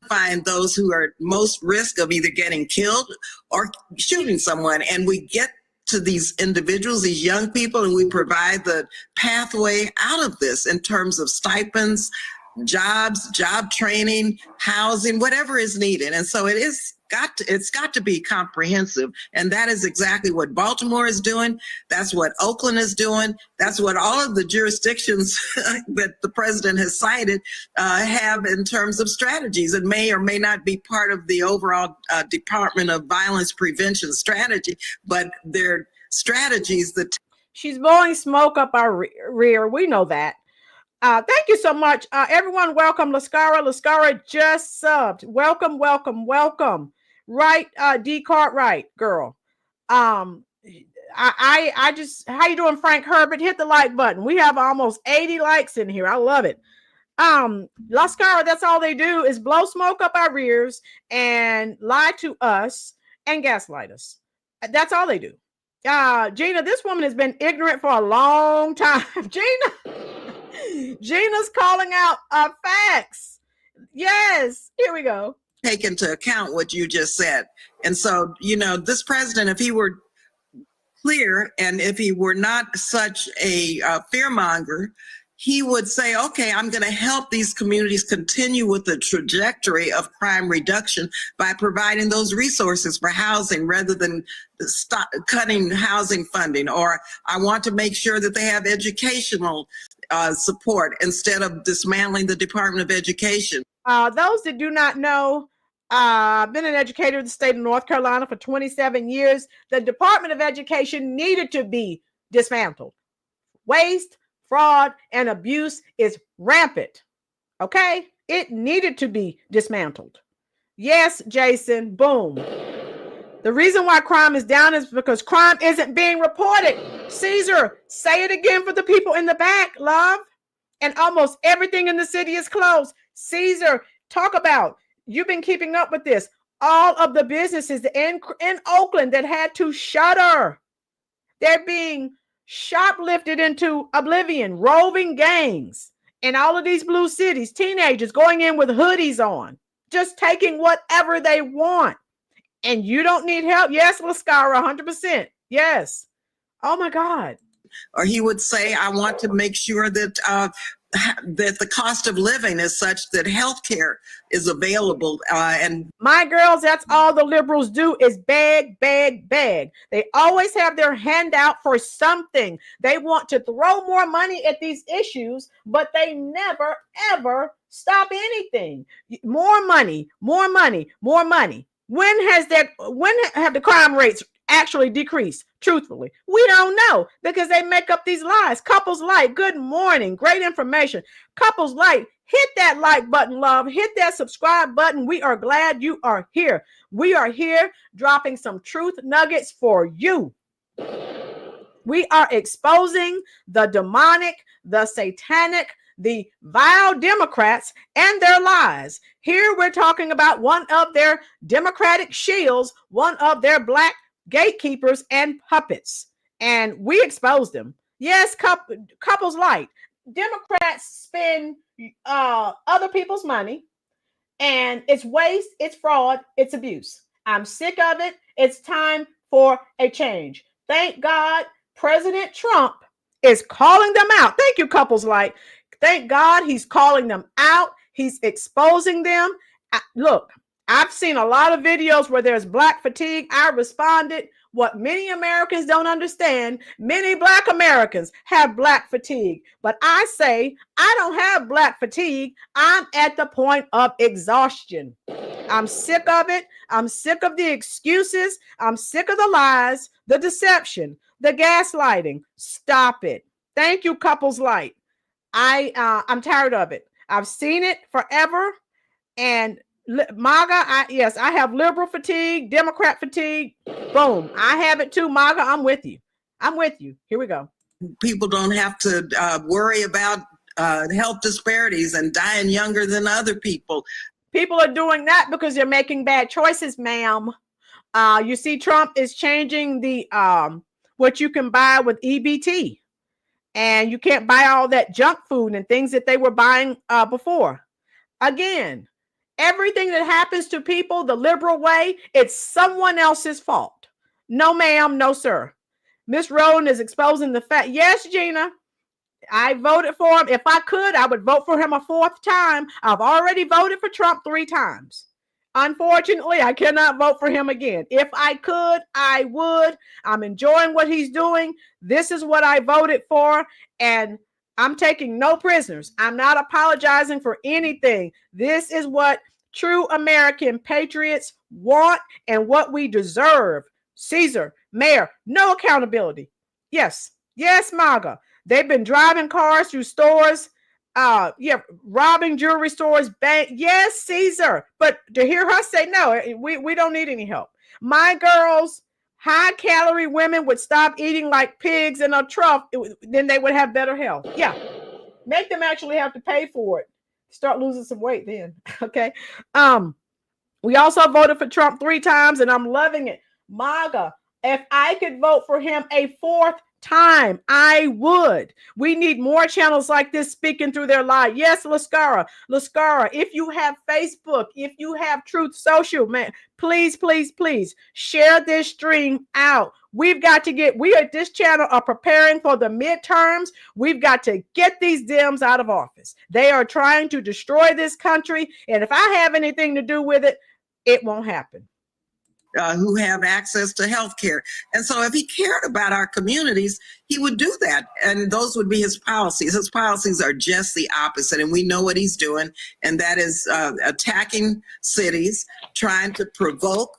Find those who are most risk of either getting killed or shooting someone. And we get to these individuals, these young people, and we provide the pathway out of this in terms of stipends, jobs, job training, housing, whatever is needed. And so it's got to be comprehensive. And that is exactly what Baltimore is doing. That's what Oakland is doing. That's what all of the jurisdictions that the president has cited have in terms of strategies. It may or may not be part of the overall Department of Violence Prevention strategy, but they're strategies that... She's blowing smoke up our rear. We know that. Thank you so much. Everyone, welcome. Lascara just subbed. Welcome. Right, D. Cartwright, girl. I just, how you doing, Frank Herbert? Hit the like button. We have almost 80 likes in here. I love it. Lascara, that's all they do is blow smoke up our rears and lie to us and gaslight us. That's all they do. Gina, this woman has been ignorant for a long time. Gina's calling out facts. Yes, here we go. Take into account what you just said. And so, this president, if he were clear and if he were not such a fearmonger, he would say, okay, I'm going to help these communities continue with the trajectory of crime reduction by providing those resources for housing rather than cutting housing funding. Or I want to make sure that they have educational support instead of dismantling the Department of Education. Those that do not know, I've been an educator in the state of North Carolina for 27 years. The Department of Education needed to be dismantled. Waste, fraud, and abuse is rampant. Okay? It needed to be dismantled. Yes, Jason, boom. The reason why crime is down is because crime isn't being reported. Caesar, say it again for the people in the back, love. And almost everything in the city is closed. Caesar, talk about, you've been keeping up with this. All of the businesses in Oakland that had to shutter, they're being shoplifted into oblivion, roving gangs. In all of these blue cities, teenagers going in with hoodies on, just taking whatever they want. And you don't need help. Yes, Lascara, 100%. Yes. Oh my God. Or he would say, I want to make sure that that the cost of living is such that health care is available. And my girls, that's all the liberals do is beg, beg, beg. They always have their hand out for something. They want to throw more money at these issues, but they never, ever stop anything. More money, more money, more money. When have the crime rates actually decreased? Truthfully, we don't know, because they make up these lies. Couples Light, good morning, great information. Couples Light, hit that like button, love. Hit that subscribe button. We are glad you are here. We are here dropping some truth nuggets for you. We are exposing the demonic, the satanic, the vile Democrats and their lies. Here we're talking about one of their Democratic shields, one of their black gatekeepers and puppets, and we exposed them. Yes, Couples Light. Democrats spend other people's money, and it's waste, it's fraud, it's abuse. I'm sick of it. It's time for a change. Thank God President Trump is calling them out. Thank you, Couples Light. Thank God he's calling them out. He's exposing them. Look, I've seen a lot of videos where there's black fatigue. I responded. What many Americans don't understand, many black Americans have black fatigue. But I say, I don't have black fatigue. I'm at the point of exhaustion. I'm sick of it. I'm sick of the excuses. I'm sick of the lies, the deception, the gaslighting. Stop it. Thank you, Couples Light. I'm tired of it. I've seen it forever. And MAGA, yes, I have liberal fatigue, Democrat fatigue. Boom. I have it too, MAGA. I'm with you. I'm with you. Here we go. people don't have to worry about health disparities and dying younger than other people. People are doing that because they're making bad choices, ma'am. You see, Trump is changing the what you can buy with EBT. And you can't buy all that junk food and things that they were buying before. Again, everything that happens to people the liberal way, it's someone else's fault. No, ma'am. No, sir. Miss Rolynn is exposing the fact. Yes, Gina, I voted for him. If I could, I would vote for him a fourth time. I've already voted for Trump 3 times. Unfortunately, I cannot vote for him again. If I could, I would. I'm enjoying what he's doing. This is what I voted for, and I'm taking no prisoners. I'm not apologizing for anything. This is what true American patriots want and what we deserve. Caesar, mayor, no accountability. Yes, yes, MAGA. They've been driving cars through stores, robbing jewelry stores, bank. Yes, Caesar. But to hear her say, no, we don't need any help. My girls, high-calorie women would stop eating like pigs in a trough, then they would have better health. Yeah, make them actually have to pay for it. Start losing some weight then, okay? We also voted for Trump 3 times, and I'm loving it. MAGA, if I could vote for him a 4th time, I would. We need more channels like this speaking through their lie. Yes, Lascara, if you have Facebook, if you have Truth Social, man, please, please, please share this stream out. We've got to we at this channel are preparing for the midterms. We've got to get these Dems out of office. They are trying to destroy this country. And if I have anything to do with it, it won't happen. Who have access to health care. And so if he cared about our communities, he would do that. And those would be his policies. His policies are just the opposite. And we know what he's doing. And that is attacking cities, trying to provoke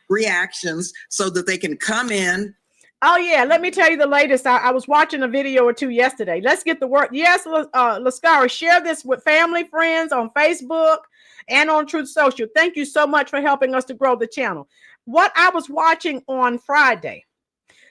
reactions so that they can come in. Oh, yeah. Let me tell you the latest. I was watching a video or 2 yesterday. Let's get the word. Yes, Lascara, share this with family, friends on Facebook and on Truth Social. Thank you so much for helping us to grow the channel. What I was watching on Friday,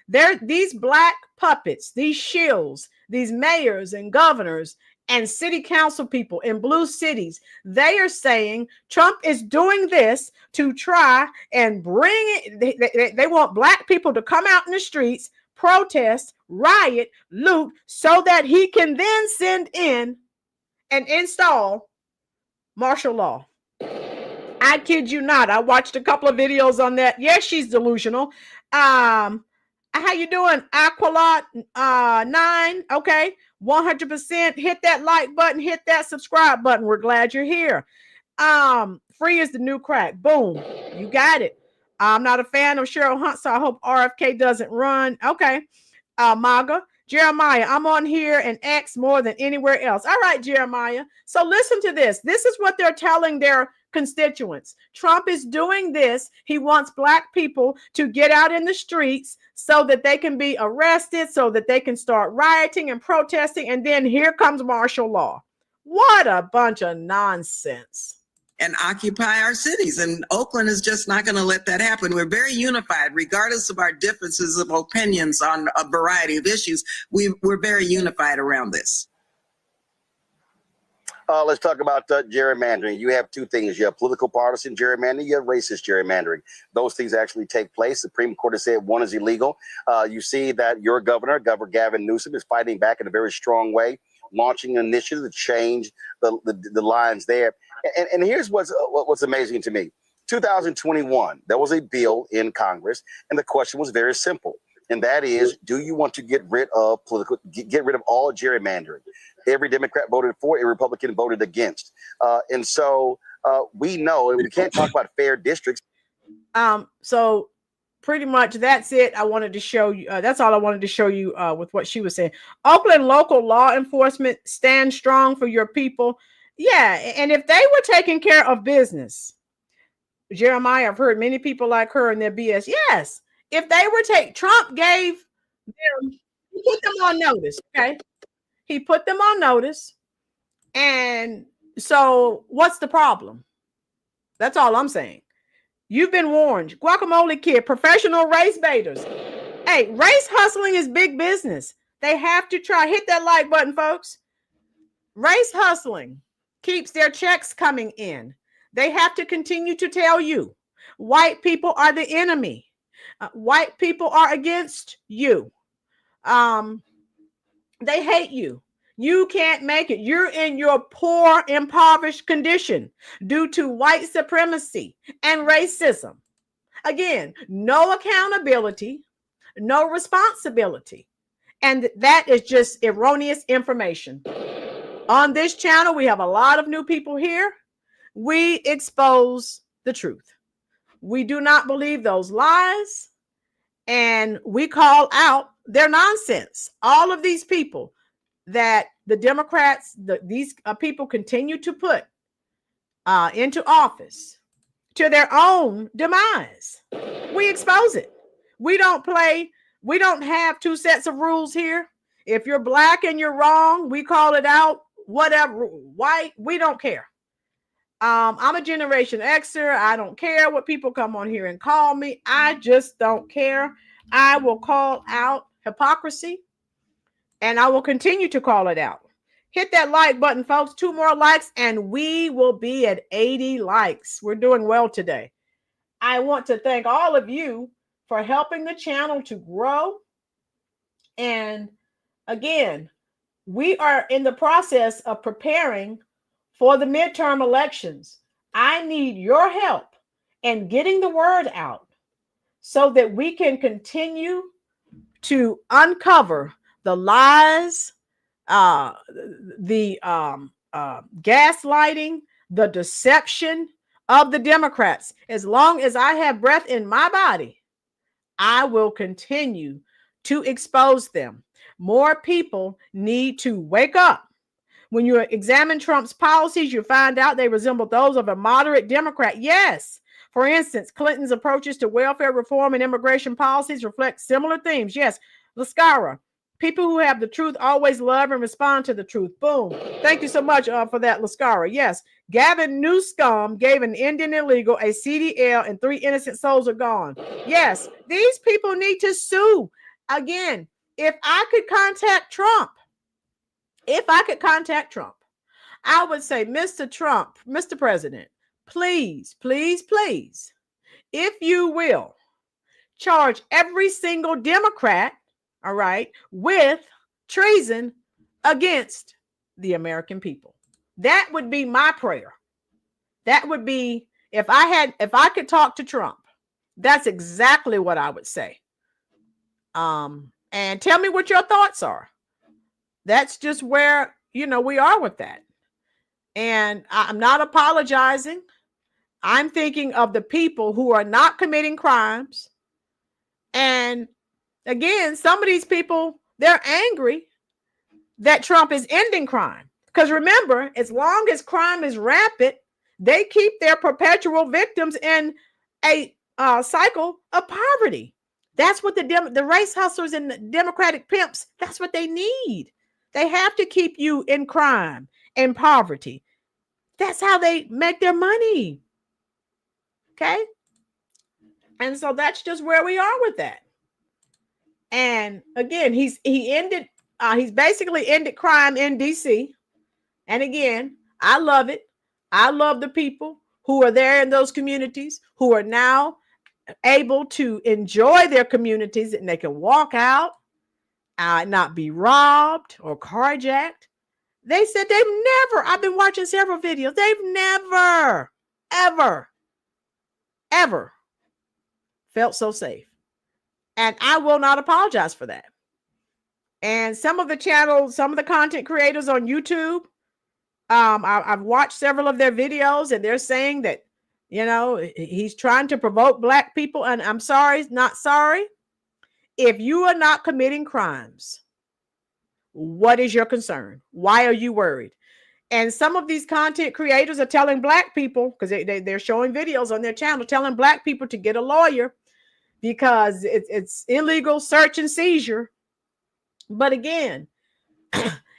these black puppets, these shills, these mayors and governors and city council people in blue cities, they are saying Trump is doing this to try and bring it. They want black people to come out in the streets, protest, riot, loot, so that he can then send in and install martial law. I kid you not. I watched a couple of videos on that. Yes, she's delusional. I How you doing, Aqualot 9? Okay, 100%. Hit that like button, hit that subscribe button. We're glad you're here. Free is the new crack. Boom, you got it. I'm not a fan of Cheryl Hunt, so I hope RFK doesn't run. Okay, MAGA. Jeremiah, I'm on here and X more than anywhere else. All right, Jeremiah. So listen to this. This is what they're telling their constituents. Trump is doing this. He wants Black people to get out in the streets so that they can be arrested, so that they can start rioting and protesting. And then here comes martial law. What a bunch of nonsense. And occupy our cities. And Oakland is just not going to let that happen. We're very unified, regardless of our differences of opinions on a variety of issues. We're very unified around this. Let's talk about gerrymandering. You have two things. You have political partisan gerrymandering. You have racist gerrymandering. Those things actually take place. The Supreme Court has said one is illegal. You see that your governor, Governor Gavin Newsom, is fighting back in a very strong way, launching an initiative to change the lines there. And here's what's amazing to me. 2021, there was a bill in Congress, and the question was very simple. And that is, do you want to get rid of all gerrymandering? Every Democrat voted for, every Republican voted against. And so we know, and we can't talk about fair districts. So pretty much that's it. I wanted to show you. That's all I wanted to show you with what she was saying. Oakland local law enforcement stand strong for your people. Yeah. And if they were taking care of business, Jeremiah, I've heard many people like her and their BS. Yes. If they were Trump gave them, he put them on notice. Okay. He put them on notice. And so what's the problem? That's all I'm saying. You've been warned. Guacamole Kid, professional race baiters. Hey, race hustling is big business. They have to try. Hit that like button, folks. Race hustling keeps their checks coming in. They have to continue to tell you white people are the enemy. White people are against you. They hate you. You can't make it. You're in your poor, impoverished condition due to white supremacy and racism. Again, no accountability, no responsibility. And that is just erroneous information. On this channel, we have a lot of new people here. We expose the truth. We do not believe those lies, and we call out their nonsense. All of these people that the Democrats, these people continue to put into office to their own demise. We expose it. We don't play. We don't have two sets of rules here. If you're Black and you're wrong, we call it out. Whatever, white, we don't care. I'm a Generation Xer. I don't care what people come on here and call me. I just don't care. I will call out hypocrisy, and I will continue to call it out. Hit that like button, folks. 2 more likes, and we will be at 80 likes. We're doing well today. I want to thank all of you for helping the channel to grow. And again, we are in the process of preparing for the midterm elections. I need your help in getting the word out so that we can continue to uncover the lies, the gaslighting, the deception of the Democrats. As long as I have breath in my body, I will continue to expose them. More people need to wake up. When you examine Trump's policies, you find out they resemble those of a moderate Democrat. Yes. For instance, Clinton's approaches to welfare reform and immigration policies reflect similar themes. Yes. Lascara, people who have the truth always love and respond to the truth. Boom. Thank you so much for that, Lascara. Yes. Gavin Newsom gave an Indian illegal a CDL and 3 innocent souls are gone. Yes. These people need to sue. Again, if I could contact Trump, I would say, Mr. Trump, Mr. President, please, please, please, if you will, charge every single Democrat, all right, with treason against the American people. That would be my prayer. That would be, if I could talk to Trump, that's exactly what I would say. And tell me what your thoughts are. That's just where, we are with that. And I'm not apologizing. I'm thinking of the people who are not committing crimes. And again, some of these people, they're angry that Trump is ending crime. Because remember, as long as crime is rampant, they keep their perpetual victims in a cycle of poverty. That's what the race hustlers and the Democratic pimps, that's what they need. They have to keep you in crime and poverty. That's how they make their money. Okay? And so that's just where we are with that. And again, he's basically ended crime in DC. And again, I love it. I love the people who are there in those communities who are now able to enjoy their communities, and they can walk out, not be robbed or carjacked. They said I've been watching several videos. They've never, ever felt so safe. And I will not apologize for that. And some of the channels, some of the content creators on YouTube, I've watched several of their videos, and they're saying that, he's trying to provoke Black people. And I'm sorry, not sorry. If you are not committing crimes, what is your concern? Why are you worried? And some of these content creators are telling Black people, because they're showing videos on their channel, telling Black people to get a lawyer because it's illegal search and seizure. But again,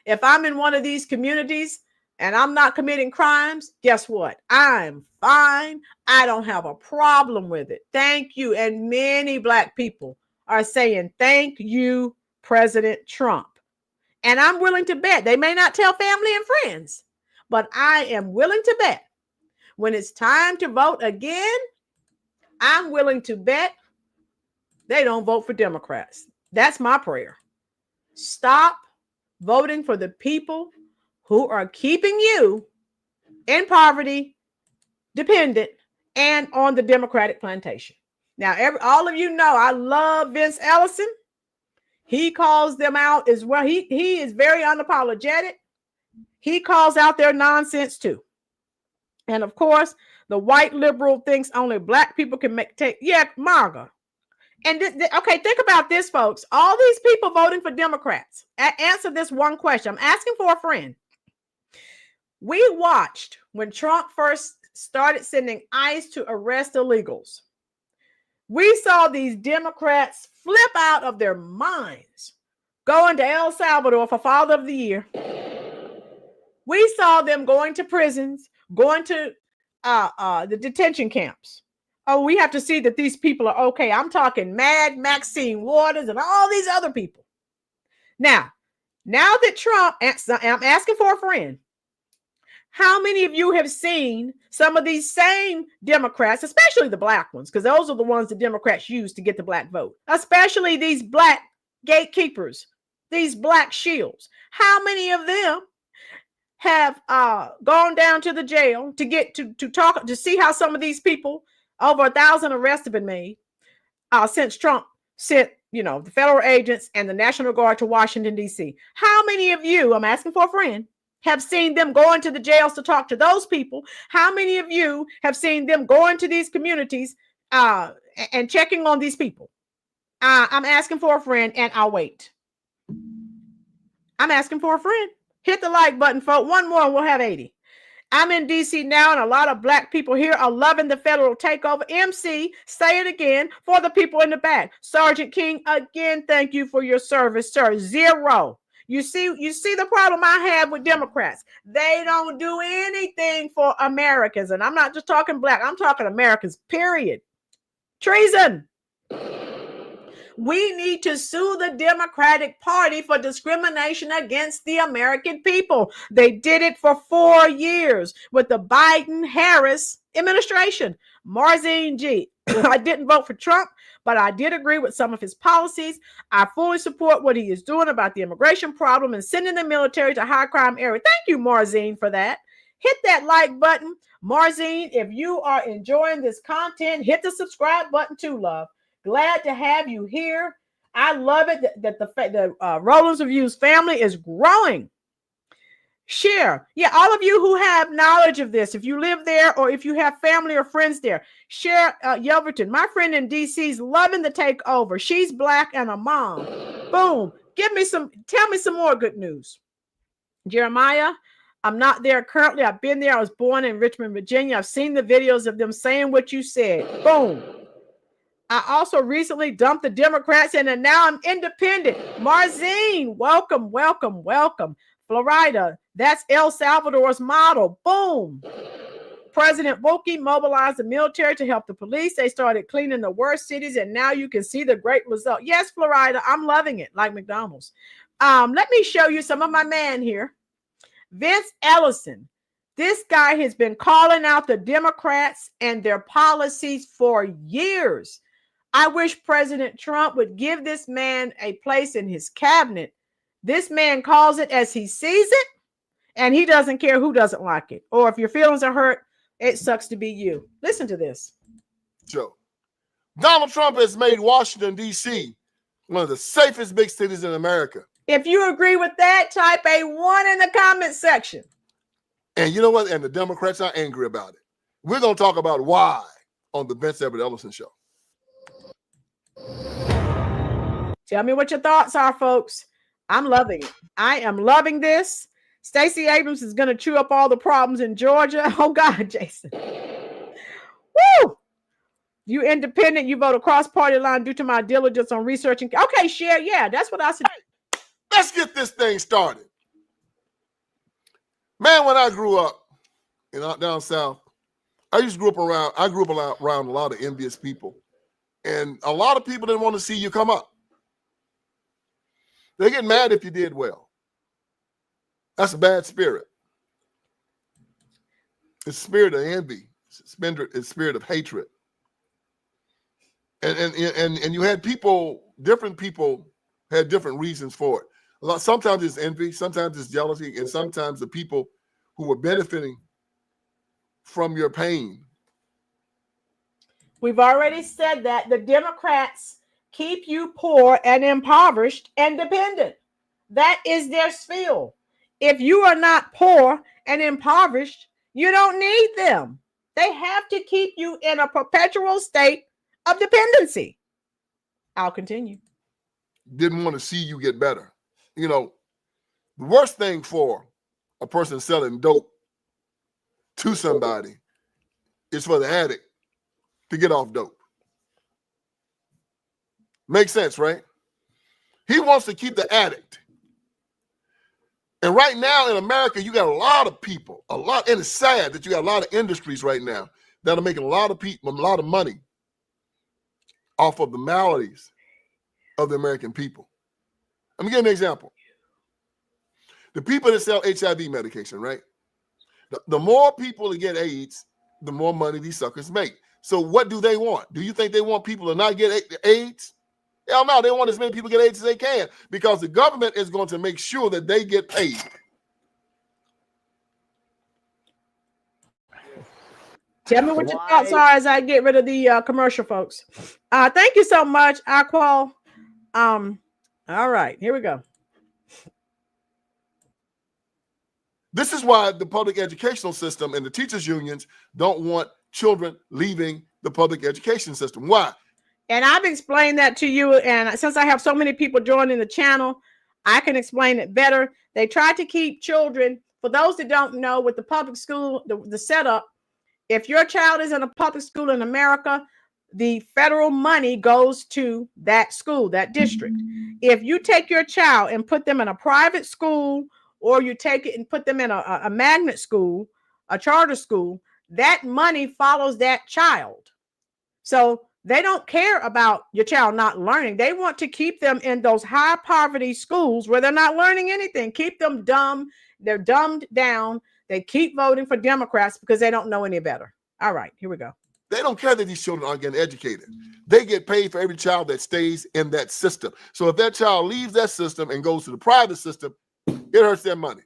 if I'm in one of these communities and I'm not committing crimes, guess what? I'm fine. I don't have a problem with it. Thank you. And many Black people are saying, thank you, President Trump. And I'm willing to bet, they may not tell family and friends, but I am willing to bet when it's time to vote again, I'm willing to bet they don't vote for Democrats. That's my prayer. Stop voting for the people who are keeping you in poverty, dependent, and on the Democratic plantation. Now, all of you know I love Vince Ellison. He calls them out as well. He is very unapologetic. He calls out their nonsense too. And of course, the white liberal thinks only Black people can MAGA. And okay, think about this, folks. All these people voting for Democrats. Answer this one question. I'm asking for a friend. We watched when Trump first started sending ICE to arrest illegals. We saw these Democrats flip out of their minds, going to El Salvador for Father of the Year. We saw them going to prisons, going to the detention camps. Oh, we have to see that these people are okay. I'm talking Maxine Waters and all these other people. Now that Trump, I'm asking for a friend. How many of you have seen some of these same Democrats, especially the Black ones, because those are the ones the Democrats use to get the Black vote, especially these Black gatekeepers, these Black shields? How many of them have gone down to the jail to get to talk, to see how some of these people, over 1,000 arrests have been made since Trump sent, the federal agents and the National Guard to Washington, D.C. How many of you, I'm asking for a friend, have seen them going to the jails to talk to those people? How many of you have seen them going to these communities and checking on these people? I'm asking for a friend, and I'll wait. I'm asking for a friend. Hit the like button, folks. One more and we'll have 80. I'm in D.C. now, and a lot of Black people here are loving the federal takeover. MC, say it again for the people in the back. Sergeant King, again, thank you for your service, sir. 0. You see the problem I have with Democrats. They don't do anything for Americans. And I'm not just talking Black. I'm talking Americans, period. Treason. We need to sue the Democratic Party for discrimination against the American people. They did it for 4 years with the Biden-Harris administration. Marzine G. I didn't vote for Trump, but I did agree with some of his policies. I fully support what he is doing about the immigration problem and sending the military to high crime area. Thank you, Marzine, for that. Hit that like button. Marzine, if you are enjoying this content, hit the subscribe button too, love. Glad to have you here. I love it that the Rollins Reviews family is growing. Share. Yeah, all of you who have knowledge of this, if you live there or if you have family or friends there, share Yelverton. My friend in DC is loving the takeover. She's Black and a mom. Boom. Tell me some more good news. Jeremiah, I'm not there currently. I've been there. I was born in Richmond, Virginia. I've seen the videos of them saying what you said. Boom. I also recently dumped the Democrats and now I'm independent. Marzine, welcome, welcome, welcome. Florida, that's El Salvador's model. Boom. President Wilkie mobilized the military to help the police. They started cleaning the worst cities, and now you can see the great result. Yes, Florida, I'm loving it, like McDonald's. Let me show you some of my man here. Vince Ellison. This guy has been calling out the Democrats and their policies for years. I wish President Trump would give this man a place in his cabinet. This man calls it as he sees it, and he doesn't care who doesn't like it. Or if your feelings are hurt, it sucks to be you. Listen to this. Joe, Donald Trump has made Washington, D.C. one of the safest big cities in America. If you agree with that, type a 1 in the comment section. And you know what? And the Democrats are angry about it. We're going to talk about why on the Sibert Ellison Show. Tell me what your thoughts are, folks. I'm loving it. I am loving this. Stacey Abrams is going to chew up all the problems in Georgia. Oh, God, Jason. Woo! You independent. You vote across party line due to my diligence on researching. Okay, share. Yeah, that's what I said. Let's get this thing started. Man, when I grew up down south, I grew up around a lot of envious people. And a lot of people didn't want to see you come up. They get mad if you did well. That's a bad spirit. It's spirit of envy. It's spirit of hatred. And you had different people had different reasons for it. Sometimes it's envy, sometimes it's jealousy, and sometimes the people who were benefiting from your pain. We've already said that the Democrats keep you poor and impoverished and dependent. That is their spiel. If you are not poor and impoverished, you don't need them. They have to keep you in a perpetual state of dependency. I'll continue. Didn't want to see you get better. You know, the worst thing for a person selling dope to somebody is for the addict to get off dope. Makes sense, right? He wants to keep the addict. And right now in America, you got a lot of people, and it's sad that you got a lot of industries right now that are making a lot of money off of the maladies of the American people. Let me give you an example. The people that sell HIV medication, right? The more people that get AIDS, the more money these suckers make. So what do they want? Do you think they want people to not get AIDS? Hell no, they want as many people to get AIDS as they can because the government is going to make sure that they get paid. Tell me what your thoughts are as I get rid of the commercial, folks. Thank you so much, Aqual. All right, here we go. This is why the public educational system and the teachers unions don't want children leaving the public education system. Why? And I've explained that to you. And since I have so many people joining the channel, I can explain it better. They try to keep children, for those that don't know, with the public school, the setup, if your child is in a public school in America, the federal money goes to that school, that district. If you take your child and put them in a private school, or you take it and put them in a magnet school, a charter school, that money follows that child. So they don't care about your child not learning. They want to keep them in those high poverty schools where they're not learning anything. Keep them dumb. They're dumbed down. They keep voting for Democrats because they don't know any better. All right, here we go. They don't care that these children aren't getting educated. They get paid for every child that stays in that system. So if that child leaves that system and goes to the private system, it hurts their money.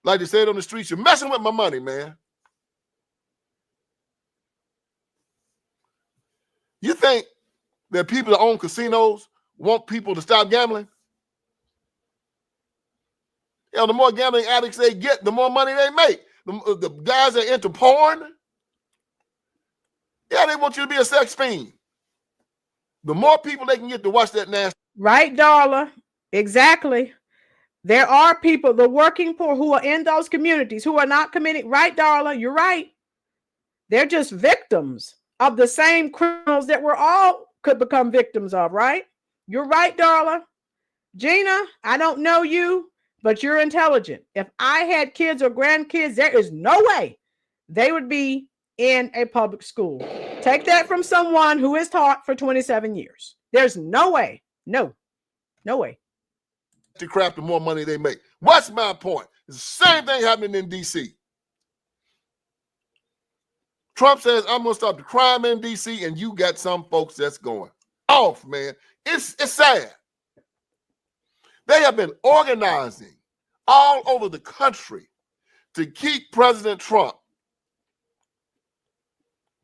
Like they said on the streets, you're messing with my money, man. You think that people that own casinos want people to stop gambling? You know, the more gambling addicts they get, the more money they make. The guys that are into porn, yeah, they want you to be a sex fiend. The more people they can get to watch that nasty. Right, Darla. Exactly. There are people, the working poor, who are in those communities who are not committing. Right, Darla, you're right. They're just victims of the same criminals that we're all could become victims of, right? You're right, Darla. Gina, I don't know you, but you're intelligent. If I had kids or grandkids, there is no way they would be in a public school. Take that from someone who is taught for 27 years. There's no way. No way. To crap, the more money they make. What's my point? It's the same thing happening in D.C. Trump says, I'm going to stop the crime in D.C., and you got some folks that's going off, man. It's sad. They have been organizing all over the country to keep President Trump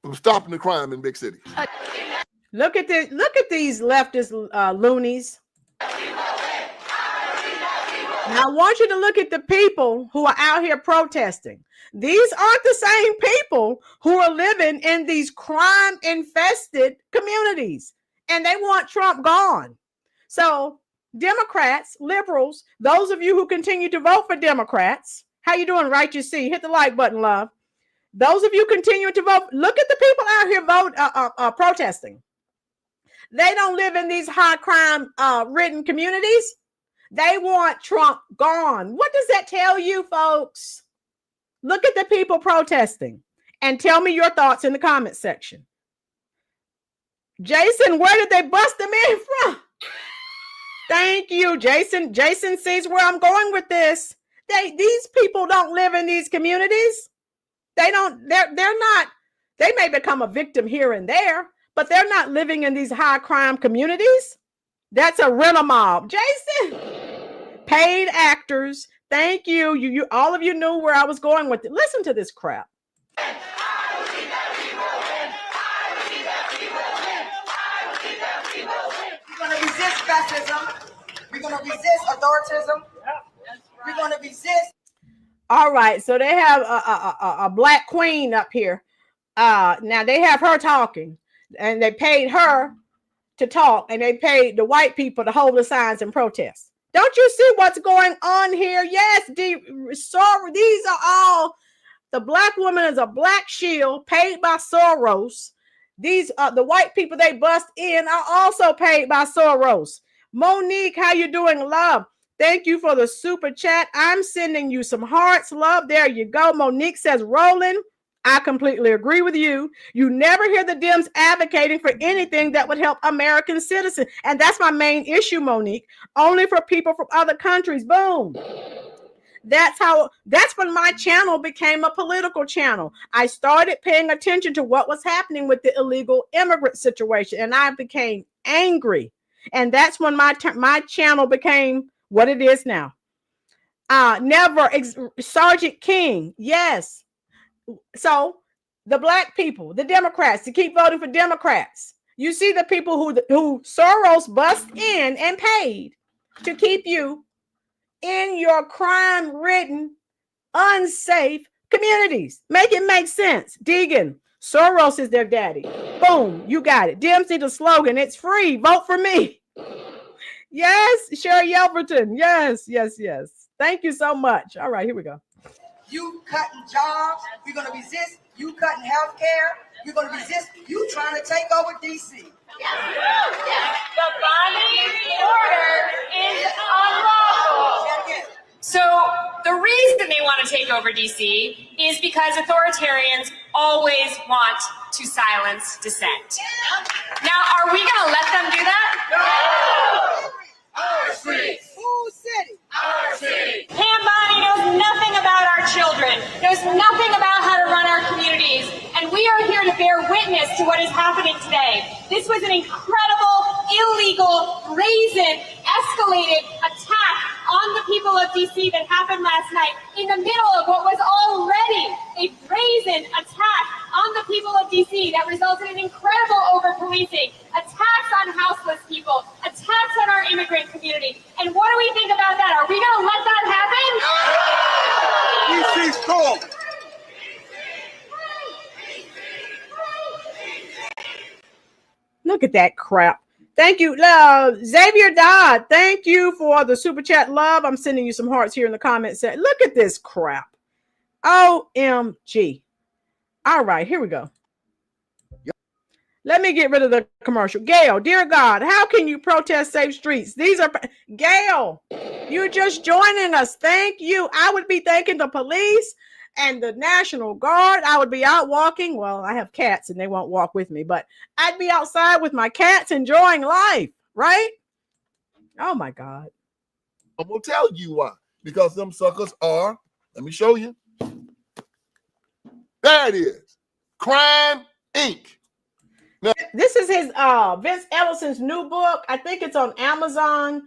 from stopping the crime in big cities. Look at this. Look at these leftist loonies. Now, I want you to look at the people who are out here protesting. These aren't the same people who are living in these crime-infested communities, and they want Trump gone. So, Democrats, liberals, those of you who continue to vote for Democrats, how you doing, Righteous C? Hit the like button, love. Those of you continue to vote, look at the people out here protesting. They don't live in these high crime-ridden communities. They want Trump gone. What does that tell you, folks? Look at the people protesting and tell me your thoughts in the comment section. Jason, where did they bust them in from? Thank you, Jason. Jason sees where I'm going with this. These people don't live in these communities. They're not, they may become a victim here and there, but they're not living in these high crime communities. That's a rent-a-mob. Jason, paid actors. Thank you. You all of you knew where I was going with it. Listen to this crap. We're going to resist fascism. We're going to resist authoritarianism. We're going to resist. All right. So they have a black queen up here. Now they have her talking, and they paid her to talk, and they paid the white people to hold the signs and protest. Don't you see what's going on here? Yes, sorry, these are all, the black woman is a black shield paid by Soros. These are the white people they bust in are also paid by Soros. Monique, how you doing, love? Thank you for the super chat. I'm sending you some hearts, love. There you go. Monique says, Rolynn, I completely agree with you. You never hear the Dems advocating for anything that would help American citizens. And that's my main issue, Monique. Only for people from other countries. Boom. That's when my channel became a political channel. I started paying attention to what was happening with the illegal immigrant situation, and I became angry. And that's when my channel became what it is now. Sergeant King, yes. So the black people, the Democrats, to keep voting for Democrats. You see the people who Soros bust in and paid to keep you in your crime-ridden, unsafe communities. Make it make sense. Deegan, Soros is their daddy. Boom, you got it. Dems need a slogan. It's free. Vote for me. Yes, Sherry Yelverton. Yes. Thank you so much. All right, here we go. You cutting jobs. We're going to resist you cutting health care. We're going to resist you trying to take over D.C. The bonding order is unlawful. So the reason they want to take over D.C. is because authoritarians always want to silence dissent. Now, are we going to let them do that? No! Our streets. Whose city? Our city. Pam Bondi knows nothing about our children, knows nothing about how to run our communities, and we are here to bear witness to what is happening today. This was an incredible, illegal, brazen, escalated attack on the people of D.C. that happened last night in the middle of what was already a brazen attack on the people of DC that resulted in incredible over-policing, attacks on houseless people, attacks on our immigrant community. And what do we think about that? Are we going to let that happen? DC's cool. Look at that crap. Thank you, Xavier Dodd. Thank you for the super chat, love. I'm sending you some hearts here in the comments section. Look at this crap. OMG. All right, here we go. Let me get rid of the commercial. Gail, dear God, how can you protest safe streets? These are Gail. You're just joining us. Thank you. I would be thanking the police and the National Guard. I would be out walking. Well, I have cats and they won't walk with me, but I'd be outside with my cats enjoying life, right? Oh my God. I'm gonna tell you why. Because them suckers are, let me show you. There it is. Crime Inc. Now, this is his Vince Ellison's new book. I think it's on Amazon.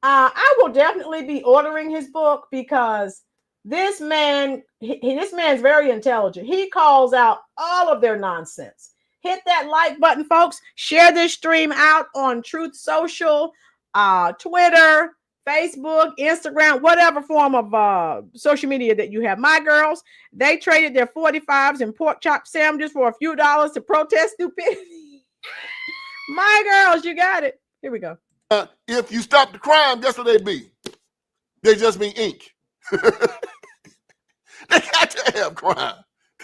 I will definitely be ordering his book because this man, this man's very intelligent. He calls out all of their nonsense. Hit that like button, folks. Share this stream out on Truth Social, Twitter, Facebook, Instagram, whatever form of social media that you have. My girls, they traded their 45s and pork chop sandwiches for a few dollars to protest stupidity. My girls, you got it. Here we go. If you stop the crime, guess what they be? They just be ink. They got to have crime.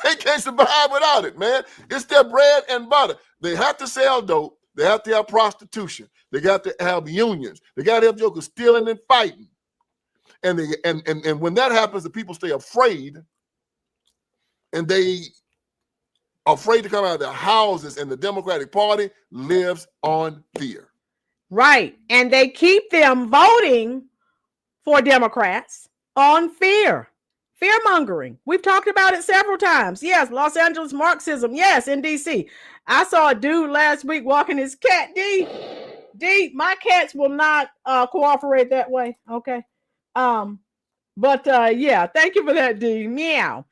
They can't survive without it, man. It's their bread and butter. They have to sell dope. They have to have prostitution. They got to have unions. They got to have jokers stealing and fighting. And when that happens, the people stay afraid. And they are afraid to come out of their houses. And the Democratic Party lives on fear. Right. And they keep them voting for Democrats on fear. Fear mongering. We've talked about it several times. Yes, Los Angeles Marxism. Yes, in DC. I saw a dude last week walking his cat. D, my cats will not cooperate that way. Okay. Yeah, thank you for that, D. Meow.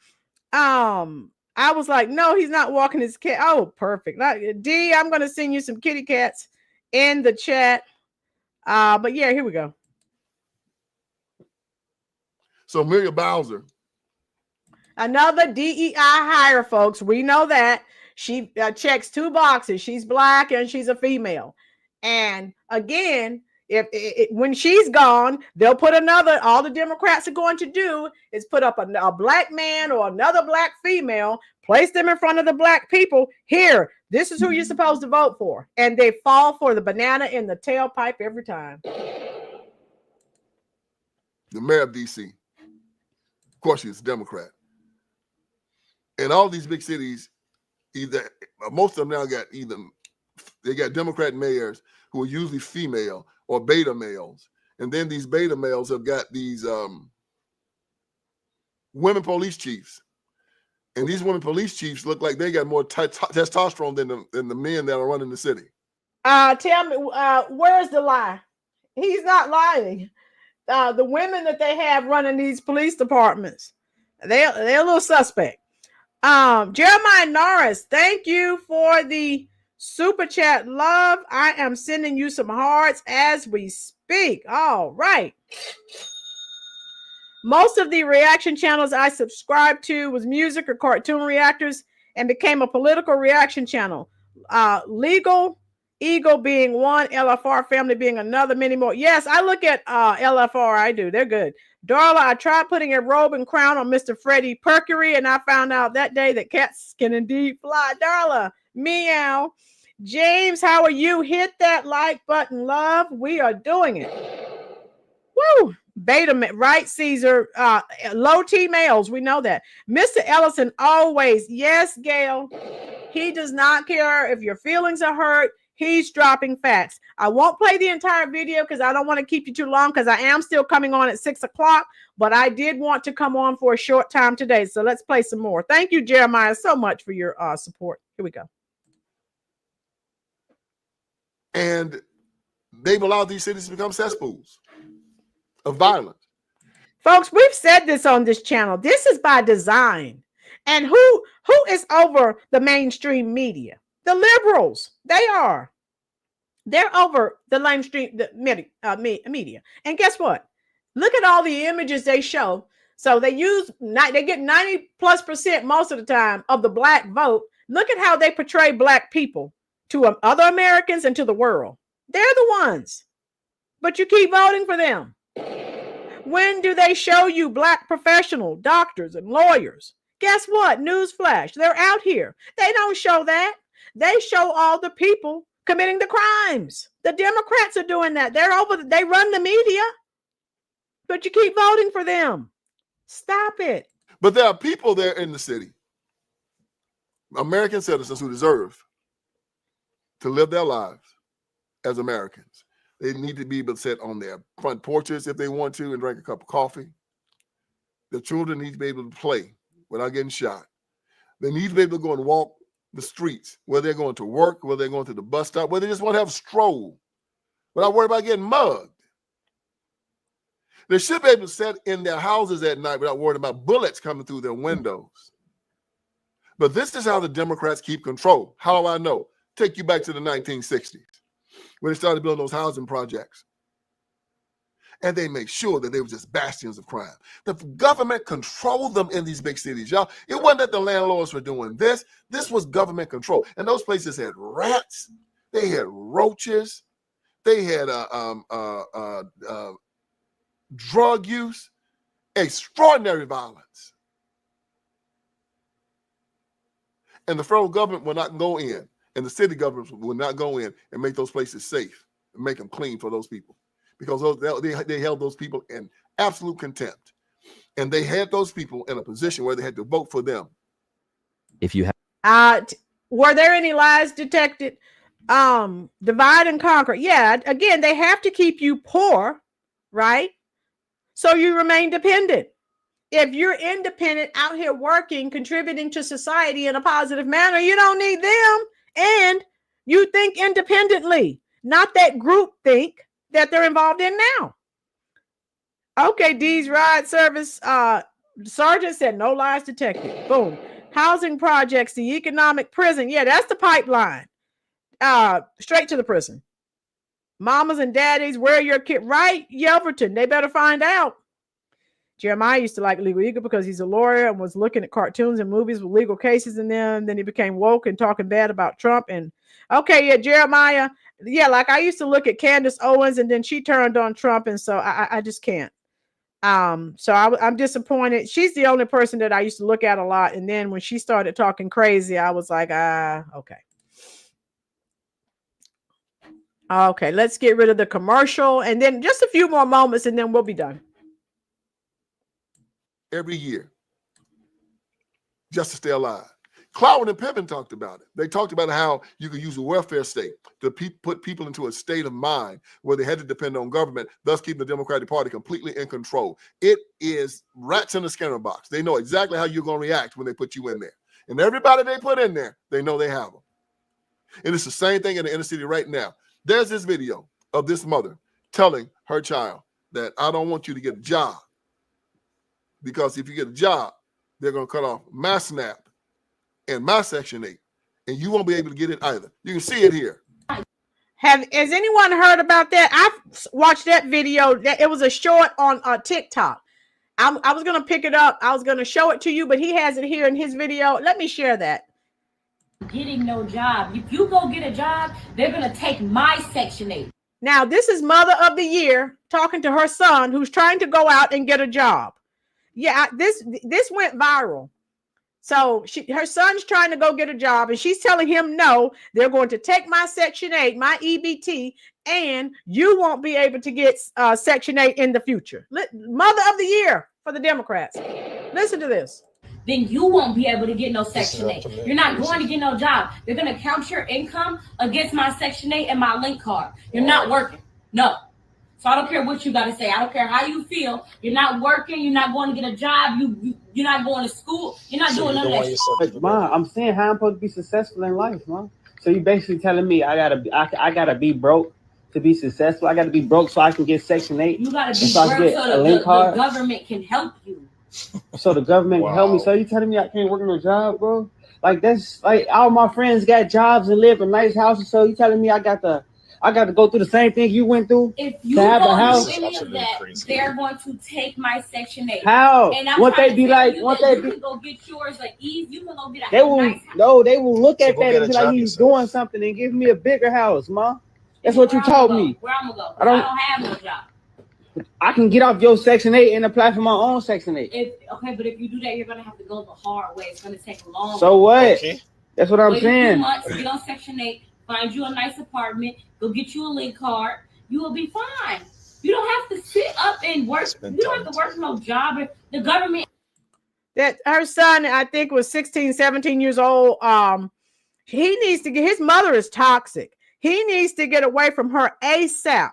I was like, no, he's not walking his cat. Oh, perfect. D, I'm gonna send you some kitty cats in the chat. But yeah, here we go. So Muriel Bowser. Another DEI hire, folks. We know that. She checks two boxes. She's black and she's a female. And again, when she's gone, they'll put another, all the Democrats are going to do is put up a black man or another black female, place them in front of the black people. Here, this is who you're supposed to vote for. And they fall for the banana in the tailpipe every time. The mayor of DC. Of course, she's a Democrat. And all these big cities, most of them now they got Democrat mayors who are usually female or beta males. And then these beta males have got these women police chiefs. And these women police chiefs look like they got more testosterone than the men that are running the city. Tell me, where's the lie? He's not lying. The women that they have running these police departments, they're a little suspect. Jeremiah Norris, thank you for the super chat, love. I am sending you some hearts as we speak. All right. Most of the reaction channels I subscribed to was music or cartoon reactors and became a political reaction channel. Legal Eagle being one, LFR family being another, many more. Yes, I look at LFR. I do. They're good. Darla, I tried putting a robe and crown on Mr. Freddie Mercury, and I found out that day that cats can indeed fly. Darla, meow. James, how are you? Hit that like button, love. We are doing it. Woo! Beta, right, Caesar? Low T males, we know that. Mr. Ellison, always. Yes, Gail. He does not care if your feelings are hurt. He's dropping facts. I won't play the entire video because I don't want to keep you too long because I am still coming on at 6 o'clock, but I did want to come on for a short time today. So let's play some more. Thank you, Jeremiah, so much for your support. Here we go. And they've allowed these cities to become cesspools of violence. Folks, we've said this on this channel. This is by design. And who is over the mainstream media? The liberals. They are. They're over the mainstream media. And guess what? Look at all the images they show. So they get 90+% most of the time of the black vote. Look at how they portray black people to other Americans and to the world. They're the ones. But you keep voting for them. When do they show you black professional doctors and lawyers? Guess what? Newsflash. They're out here. They don't show that. They show all the people committing the crimes. The Democrats are doing that. They run the media. But you keep voting for them. Stop it. But there are people there in the city, American citizens who deserve to live their lives as Americans. They need to be able to sit on their front porches if they want to and drink a cup of coffee. The children need to be able to play without getting shot. They need to be able to go and walk the streets, whether they're going to work, whether they're going to the bus stop, whether they just want to have a stroll without worrying about getting mugged. They should be able to sit in their houses at night without worrying about bullets coming through their windows. But this is how the Democrats keep control. How do I know? Take you back to the 1960s when they started building those housing projects. And they make sure that they were just bastions of crime. The government controlled them in these big cities, y'all. It wasn't that the landlords were doing this. This was government control. And those places had rats. They had roaches. They had drug use, extraordinary violence. And the federal government will not go in, and the city governments will not go in and make those places safe and make them clean for those people. Because they held those people in absolute contempt. And they had those people in a position where they had to vote for them. If you have were there any lies detected? Divide and conquer. Yeah, again, they have to keep you poor, right? So you remain dependent. If you're independent, out here working, contributing to society in a positive manner, you don't need them. And you think independently, not that group think that they're involved in now. Okay, D's ride service sergeant said no lies detected. Boom. Housing projects, the economic prison. Yeah, that's the pipeline. Straight to the prison. Mamas and daddies, where your kid? Right, Yelverton. They better find out. Jeremiah used to like Legal Eagle because he's a lawyer and was looking at cartoons and movies with legal cases in them. Then he became woke and talking bad about Trump. And okay, yeah, Jeremiah. Yeah, like I used to look at Candace Owens and then she turned on Trump. And so I just can't. So I'm disappointed. She's the only person that I used to look at a lot. And then when she started talking crazy, I was like, okay. Okay, let's get rid of the commercial and then just a few more moments and then we'll be done. Every year, just to stay alive. Cloward and Pippin talked about it. They talked about how you could use a welfare state to put people into a state of mind where they had to depend on government, thus keeping the Democratic Party completely in control. It is rats in the scanner box. They know exactly how you're going to react when they put you in there. And everybody they put in there, they know they have them. And it's the same thing in the inner city right now. There's this video of this mother telling her child that I don't want you to get a job because if you get a job, they're going to cut off my SNAP and my Section 8, and you won't be able to get it either. You can see it here. Has anyone heard about that? I've watched that video. It was a short on TikTok. I was going to pick it up. I was going to show it to you, but he has it here in his video. Let me share that. Getting no job. If you go get a job, they're going to take my Section 8. Now, this is Mother of the Year talking to her son who's trying to go out and get a job. Yeah, this went viral. So her son's trying to go get a job and she's telling him, no, they're going to take my Section 8, my EBT, and you won't be able to get Section 8 in the future. Mother of the Year for the Democrats. Listen to this. Then you won't be able to get no Section 8. You're not going to get no job. They're going to count your income against my Section 8 and my link card. You're not working. No. So I don't care what you got to say. I don't care how you feel. You're not working. You're not going to get a job. You're not going to school. You're not doing none of that shit. But Mom, I'm saying how I'm supposed to be successful in life, Mom. So you basically telling me I gotta be broke to be successful. I gotta be broke so I can get Section 8. You gotta be broke so the government can help you. so the government can help me. So you telling me I can't work no job, bro? Like that's like all my friends got jobs and live in nice houses. So you telling me I got to go through the same thing you went through? If you to have a don't house? do any of that, they're going to take my Section 8. How? And I'm What trying they to be tell like? you What that they you be? can go get yours like ease. You can go get a They will nice house. no. They will look at go that get and a be like, job he's yourself. doing something and give me a bigger house, ma. That's And what you where told I'ma go? me. Where I'm gonna go? I don't have no job. I can get off your Section 8 and apply for my own Section 8. But if you do that, you're gonna have to go the hard way. It's gonna take long. So what? Okay. That's what I'm Wait a few saying. months, get on Section 8, find you a nice apartment, go get you a link card. You will be fine. You don't have to sit up and work. You don't have to work no job. The government. That her son, I think, was 16, 17 years old. He needs to get, his mother is toxic. He needs to get away from her ASAP.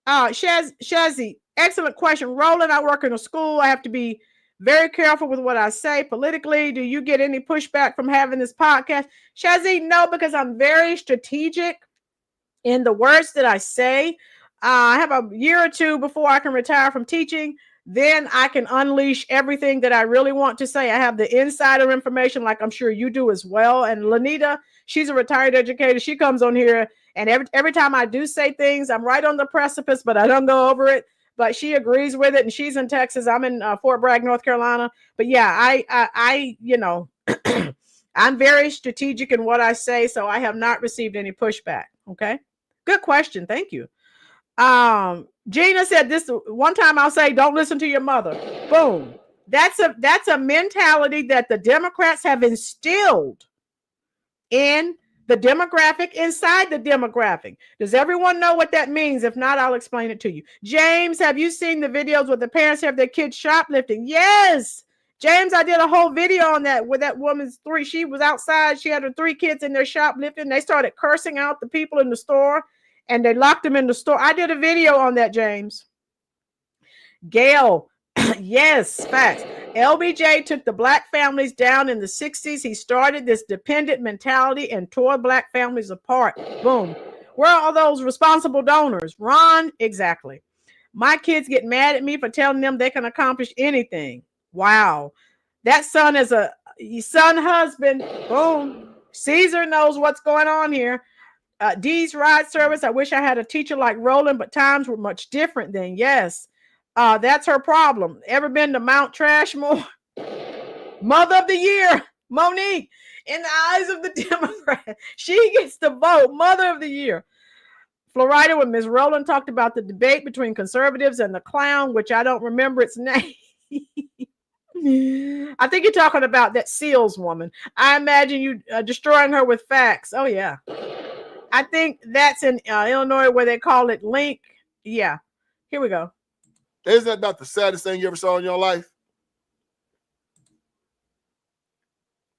Shazzy, excellent question. Rolynn, I work in a school. I have to be very careful with what I say politically. Do you get any pushback from having this podcast? Shazzy, no, because I'm very strategic in the words that I say. I have a year or two before I can retire from teaching. Then I can unleash everything that I really want to say. I have the insider information, like I'm sure you do as well. And Lanita, she's a retired educator. She comes on here, and every time I do say things, I'm right on the precipice, but I don't go over it. But she agrees with it, and she's in Texas. I'm in Fort Bragg, North Carolina. But yeah, I you know, I'm very strategic in what I say, so I have not received any pushback. Okay, good question. Thank you. Gina said this one time. I'll say, don't listen to your mother. Boom. That's a mentality that the Democrats have instilled in the demographic, inside the demographic. Does everyone know what that means? If not, I'll explain it to you. James, have you seen the videos where the parents have their kids shoplifting? Yes. James, I did a whole video on that with that woman's three. She was outside. She had her 3 kids in there shoplifting. They started cursing out the people in the store, and they locked them in the store. I did a video on that, James. Gail, yes, facts. LBJ took the black families down in the 60s. He started this dependent mentality and tore black families apart. Boom. Where are all those responsible donors? Ron, exactly. My kids get mad at me for telling them they can accomplish anything. Wow. That son is a son husband. Boom. Caesar knows what's going on here. Dee's ride service. I wish I had a teacher like Rolynn, but times were much different then. Yes. That's her problem. Ever been to Mount Trashmore? Mother of the year, Monique. In the eyes of the Democrat, she gets the vote. Mother of the year. Florida, when Ms. Rolynn talked about the debate between conservatives and the clown, which I don't remember its name. I think you're talking about that Seals woman. I imagine you destroying her with facts. Oh, yeah. I think that's in Illinois where they call it Link. Yeah. Here we go. Isn't that about the saddest thing you ever saw in your life?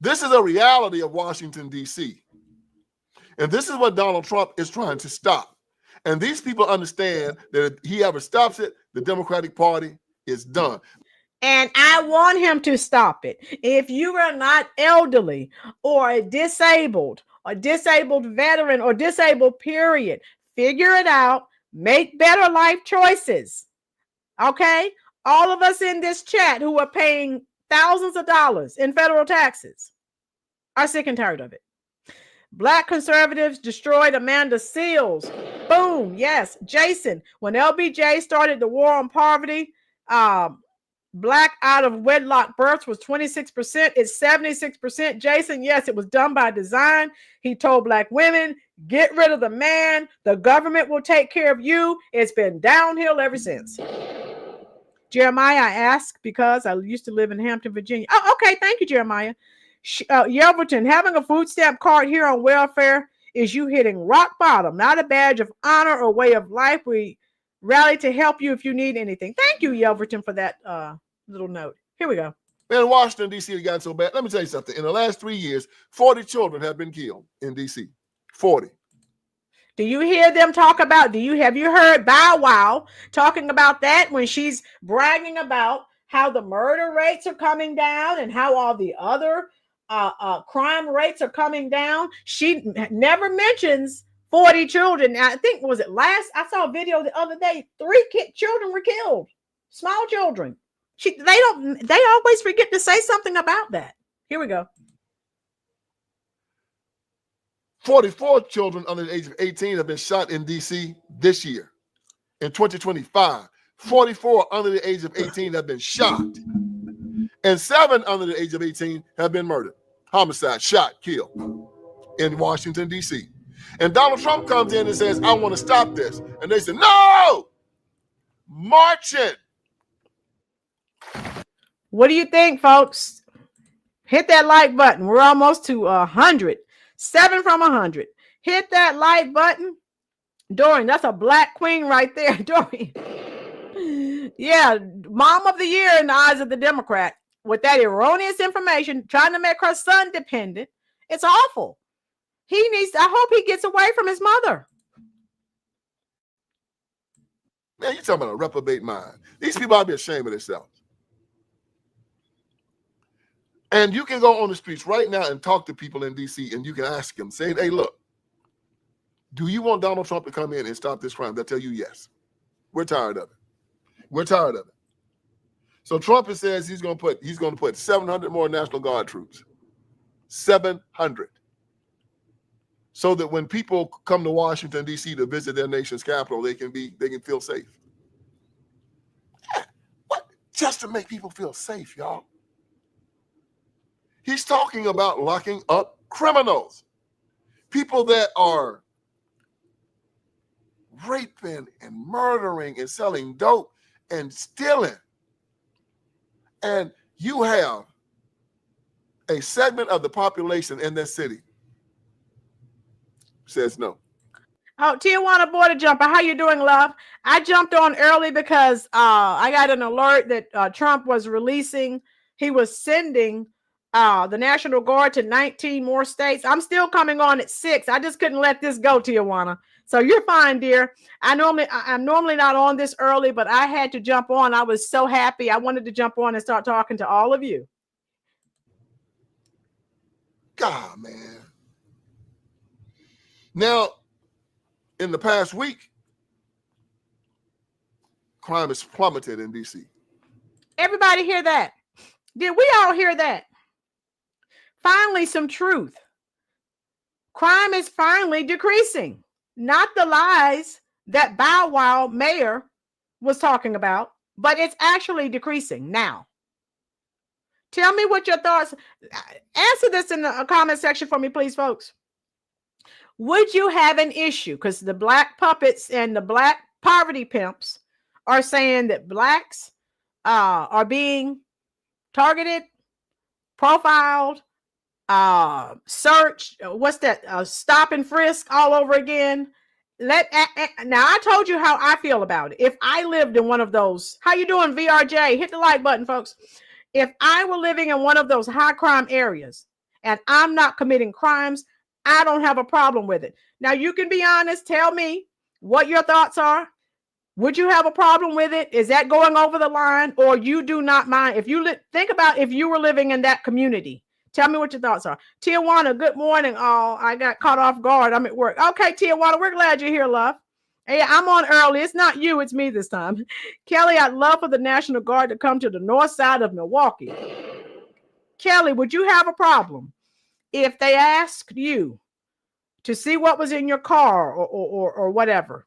This is a reality of Washington, D.C. And this is what Donald Trump is trying to stop. And these people understand that if he ever stops it, the Democratic Party is done. And I want him to stop it. If you are not elderly or disabled veteran or disabled, period, figure it out. Make better life choices. Okay? All of us in this chat who are paying thousands of dollars in federal taxes are sick and tired of it. Black conservatives destroyed Amanda Seals. Boom. Yes. Jason, when LBJ started the war on poverty, black out of wedlock births was 26%. It's 76%. Jason, yes, it was done by design. He told black women, get rid of the man. The government will take care of you. It's been downhill ever since. Jeremiah, I ask because I used to live in Hampton, Virginia. Oh, okay. Thank you, Jeremiah. Yelverton, having a food stamp card here on welfare is you hitting rock bottom, not a badge of honor or way of life. We rally to help you if you need anything. Thank you, Yelverton, for that little note. Here we go. Man, Washington, D.C. has gotten so bad. Let me tell you something. In the last 3 years, 40 children have been killed in D.C. 40. Do you hear them talk about, have you heard Bow Wow talking about that when she's bragging about how the murder rates are coming down and how all the other crime rates are coming down? She never mentions 40 children. I think, I saw a video the other day, 3 children were killed, small children. They always forget to say something about that. Here we go. 44 children under the age of 18 have been shot in D.C. this year. In 2025, 44 under the age of 18 have been shot. And 7 under the age of 18 have been murdered. Homicide, shot, killed in Washington, D.C. And Donald Trump comes in and says, I want to stop this. And they say, no! Marching. What do you think, folks? Hit that like button. We're almost to 100. 7 from 100. Hit that like button. Dorian, that's a black queen right there. Dorian. Yeah, mom of the year in the eyes of the Democrat with that erroneous information, trying to make her son dependent. It's awful. I hope he gets away from his mother. Man, you're talking about a reprobate mind. These people ought to be ashamed of themselves. And you can go on the streets right now and talk to people in D.C. and you can ask them, say, hey, look, do you want Donald Trump to come in and stop this crime? They'll tell you yes. We're tired of it. We're tired of it. So Trump says he's going to put 700 more National Guard troops. 700. So that when people come to Washington, D.C. to visit their nation's capital, they can feel safe. What? Just to make people feel safe, y'all. He's talking about locking up criminals. People that are raping and murdering and selling dope and stealing. And you have a segment of the population in this city says no. Oh, Tijuana border jumper, how you doing, love? I jumped on early because I got an alert that Trump was releasing. He was sending the National Guard to 19 more states. I'm still coming on at 6. I just couldn't let this go, Tijuana. So you're fine, dear. I'm normally not on this early, but I had to jump on. I was so happy. I wanted to jump on and start talking to all of you. God, man. Now, in the past week, crime has plummeted in D.C. Everybody hear that? Did we all hear that? Finally, some truth. Crime is finally decreasing. Not the lies that Bow Wow mayor was talking about, but it's actually decreasing now. Tell me what your thoughts. Answer this in the comment section for me, please, folks. Would you have an issue? Because the black puppets and the black poverty pimps are saying that blacks are being targeted, profiled, searched. What's that? Stop and frisk all over again. Now I told you how I feel about it. If I lived in one of those, how you doing, VRJ? Hit the like button, folks. If I were living in one of those high crime areas and I'm not committing crimes, I don't have a problem with it. Now, you can be honest. Tell me what your thoughts are. Would you have a problem with it? Is that going over the line, or you do not mind? If you think about if you were living in that community, tell me what your thoughts are. Tijuana, good morning. Oh, I got caught off guard. I'm at work. Okay, Tijuana, we're glad you're here, love. Hey, I'm on early. It's not you, it's me this time. Kelly, I'd love for the National Guard to come to the north side of Milwaukee. Kelly, would you have a problem if they asked you to see what was in your car or whatever?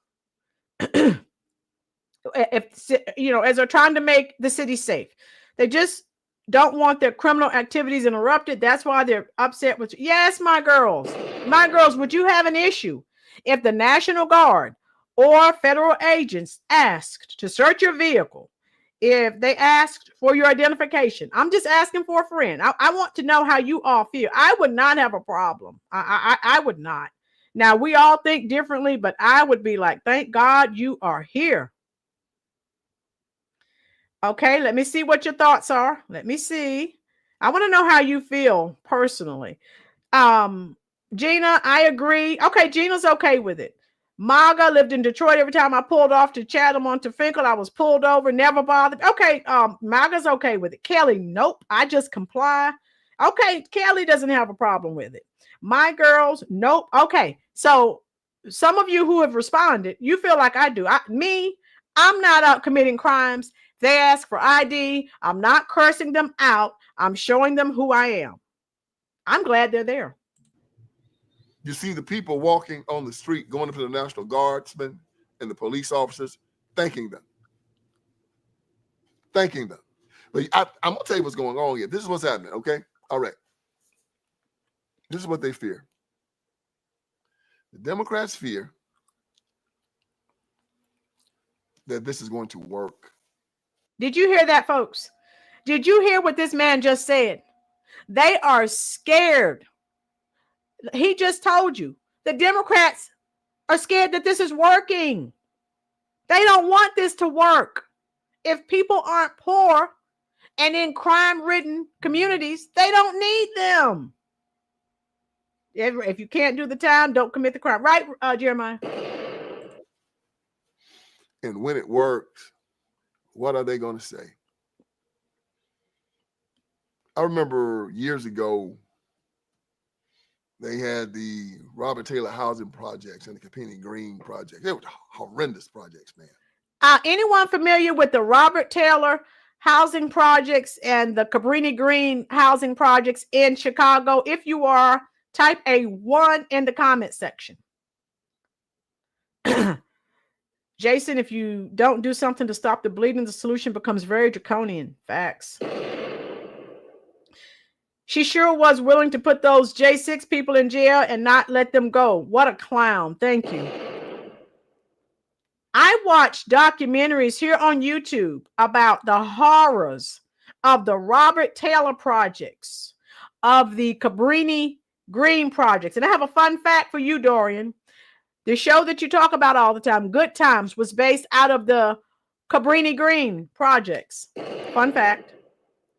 If, you know, as they're trying to make the city safe, they just don't want their criminal activities interrupted. That's why they're upset with you. Yes, my girls, would you have an issue if the National Guard or federal agents asked to search your vehicle, if they asked for your identification? I'm just asking for a friend. I want to know how you all feel. I would not have a problem. I would not. Now, we all think differently, but I would be like, thank God you are here. Okay, let me see what your thoughts are. Let me see. I want to know how you feel personally. Gina, I agree. Okay, Gina's okay with it. Maga lived in Detroit. Every time I pulled off to Chatham onto Finkel, I was pulled over, never bothered. Okay, Maga's okay with it. Kelly, nope, I just comply. Okay, Kelly doesn't have a problem with it. My girls, nope. Okay, so some of you who have responded, you feel like I do. I'm not out committing crimes. They ask for ID. I'm not cursing them out. I'm showing them who I am. I'm glad they're there. You see the people walking on the street, going up to the National Guardsmen and the police officers, thanking them. Thanking them. But I'm going to tell you what's going on here. This is what's happening, okay? All right. This is what they fear. The Democrats fear that this is going to work. Did you hear that, folks? Did you hear what this man just said? They are scared. He just told you the Democrats are scared that this is working. They don't want this to work. If people aren't poor and in crime-ridden communities, they don't need them. If you can't do the time, don't commit the crime. Right, Jeremiah? And when it works, what are they going to say? I remember years ago, they had the Robert Taylor housing projects and the Cabrini Green project. They were horrendous projects, man. Anyone familiar with the Robert Taylor housing projects and the Cabrini Green housing projects in Chicago? If you are, type a 1 in the comment section. Jason, if you don't do something to stop the bleeding, the solution becomes very draconian. Facts. She sure was willing to put those J6 people in jail and not let them go. What a clown. Thank you. I watch documentaries here on YouTube about the horrors of the Robert Taylor projects, of the Cabrini Green projects. And I have a fun fact for you, Dorian. The show that you talk about all the time, Good Times, was based out of the Cabrini Green projects. Fun fact.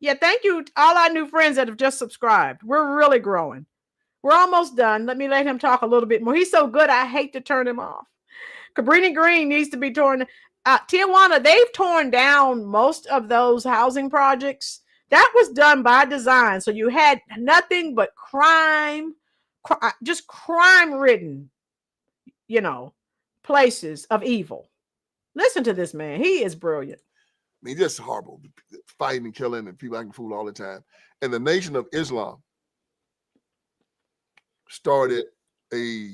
Yeah, thank you to all our new friends that have just subscribed. We're really growing. We're almost done. Let him talk a little bit more. He's so good, I hate to turn him off. Cabrini Green needs to be torn. Tijuana, they've torn down most of those housing projects. That was done by design. So you had nothing but crime, just crime-ridden, places of evil. Listen to this man. He is brilliant. I mean, just horrible, fighting and killing and people acting fool all the time. And the Nation of Islam started a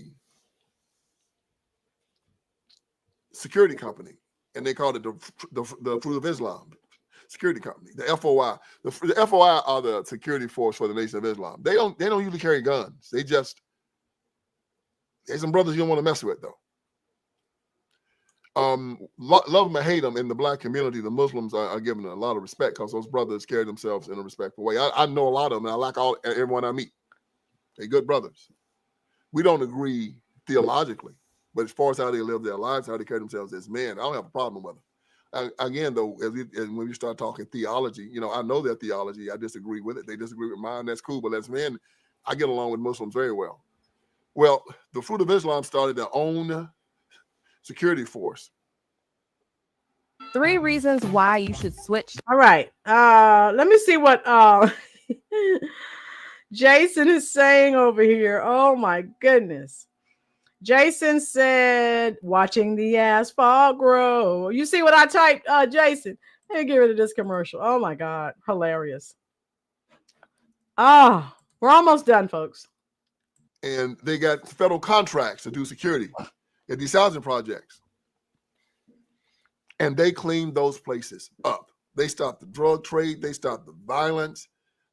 security company, and they called it the Fruit of Islam security company, the FOI. The FOI are the security force for the Nation of Islam. They don't usually carry guns. There's some brothers you don't want to mess with, though. Love them or hate them, in the black community, the Muslims are given a lot of respect because those brothers carry themselves in a respectful way. I know a lot of them, and I like everyone I meet. They're good brothers. We don't agree theologically, but as far as how they live their lives, how they carry themselves as men, I don't have a problem with them. Again, though, when we start talking theology, I know their theology. I disagree with it. They disagree with mine. That's cool. But as men, I get along with Muslims very well. Well, the Fruit of Islam started their own security force. 3 reasons why you should switch. All right. Let me see what Jason is saying over here. Oh my goodness. Jason said, watching the asphalt grow. You see what I typed, Jason? Let me get rid of this commercial. Oh my God. Hilarious. Oh, we're almost done, folks. And they got federal contracts to do security at these housing projects. And they cleaned those places up. They stopped the drug trade. They stopped the violence.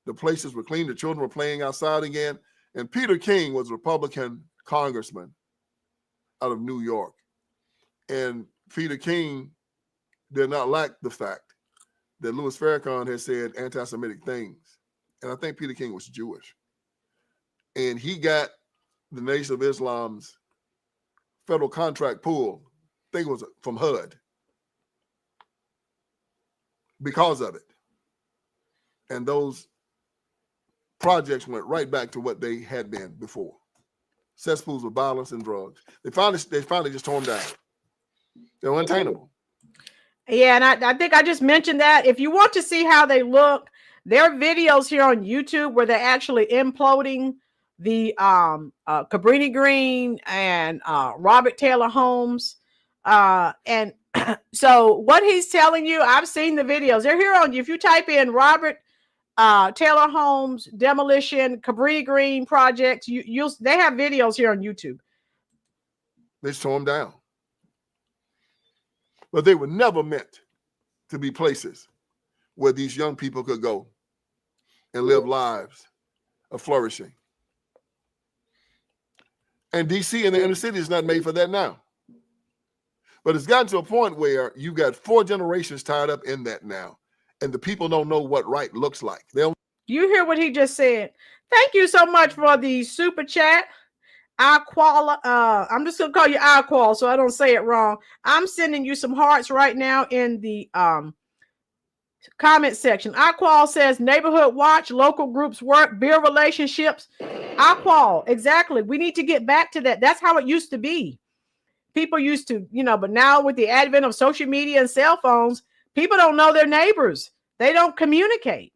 The places were clean. The children were playing outside again. And Peter King was a Republican congressman out of New York. And Peter King did not like the fact that Louis Farrakhan had said anti-Semitic things. And I think Peter King was Jewish. And he got the Nation of Islam's federal contract pulled. I think it was from HUD. Because of it. And those projects went right back to what they had been before. Cesspools of violence and drugs. They finally just tore them down. They're untenable. Yeah, and I think I just mentioned that. If you want to see how they look, there are videos here on YouTube where they're actually imploding the Cabrini Green and Robert Taylor homes. And So what he's telling you, I've seen the videos. They're here on you. If you type in Robert Taylor Homes demolition, Cabrini Green projects, they have videos here on YouTube. They tore them down. But they were never meant to be places where these young people could go and live lives of flourishing. And DC in the inner city is not made for that now. But it's gotten to a point where you got 4 generations tied up in that now. And the people don't know what right looks like. You hear what he just said. Thank you so much for the super chat. I'm just gonna call you Aqual so I don't say it wrong. I'm sending you some hearts right now in the comment section. Aqual says neighborhood watch, local groups work, build relationships. Aqual, exactly. We need to get back to that. That's how it used to be. People used to, but now with the advent of social media and cell phones, people don't know their neighbors. They don't communicate.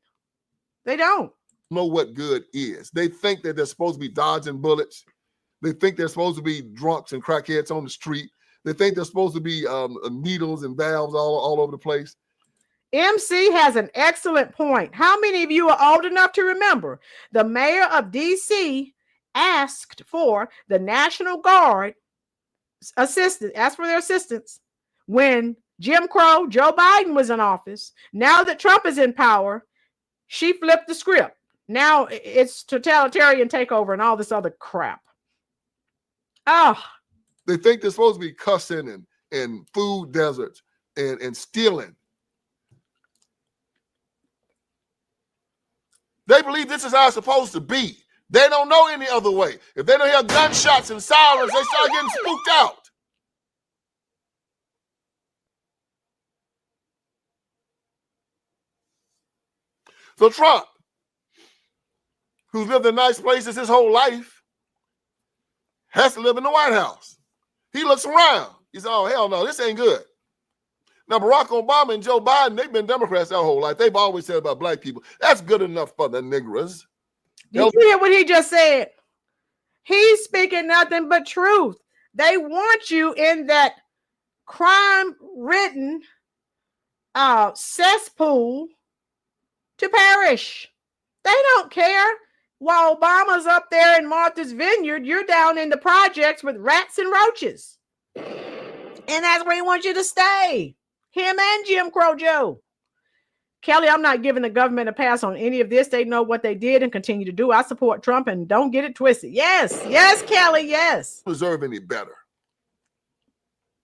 They don't know what good is. They think that they're supposed to be dodging bullets. They think they're supposed to be drunks and crackheads on the street. They think they're supposed to be needles and valves all over the place. MC has an excellent point. How many of you are old enough to remember the mayor of DC asked for the National Guard asked for their assistance when Jim Crow, Joe Biden was in office. Now that Trump is in power, she flipped the script. Now it's totalitarian takeover and all this other crap. Oh, they think they're supposed to be cussing and food deserts and stealing. They believe this is how it's supposed to be. They don't know any other way. If they don't hear gunshots and sirens, they start getting spooked out. So Trump, who's lived in nice places his whole life, has to live in the White House. He looks around. He says, oh, hell no, this ain't good. Now, Barack Obama and Joe Biden, they've been Democrats their whole life. They've always said about black people, that's good enough for the niggers. Did you hear what he just said? He's speaking nothing but truth. They want you in that crime-ridden cesspool to perish. They don't care. While Obama's up there in Martha's Vineyard, you're down in the projects with rats and roaches. And that's where he wants you to stay. Him and Jim Crow Joe. Kelly, I'm not giving the government a pass on any of this. They know what they did and continue to do. I support Trump and don't get it twisted. Yes, yes, Kelly, yes. Deserve any better.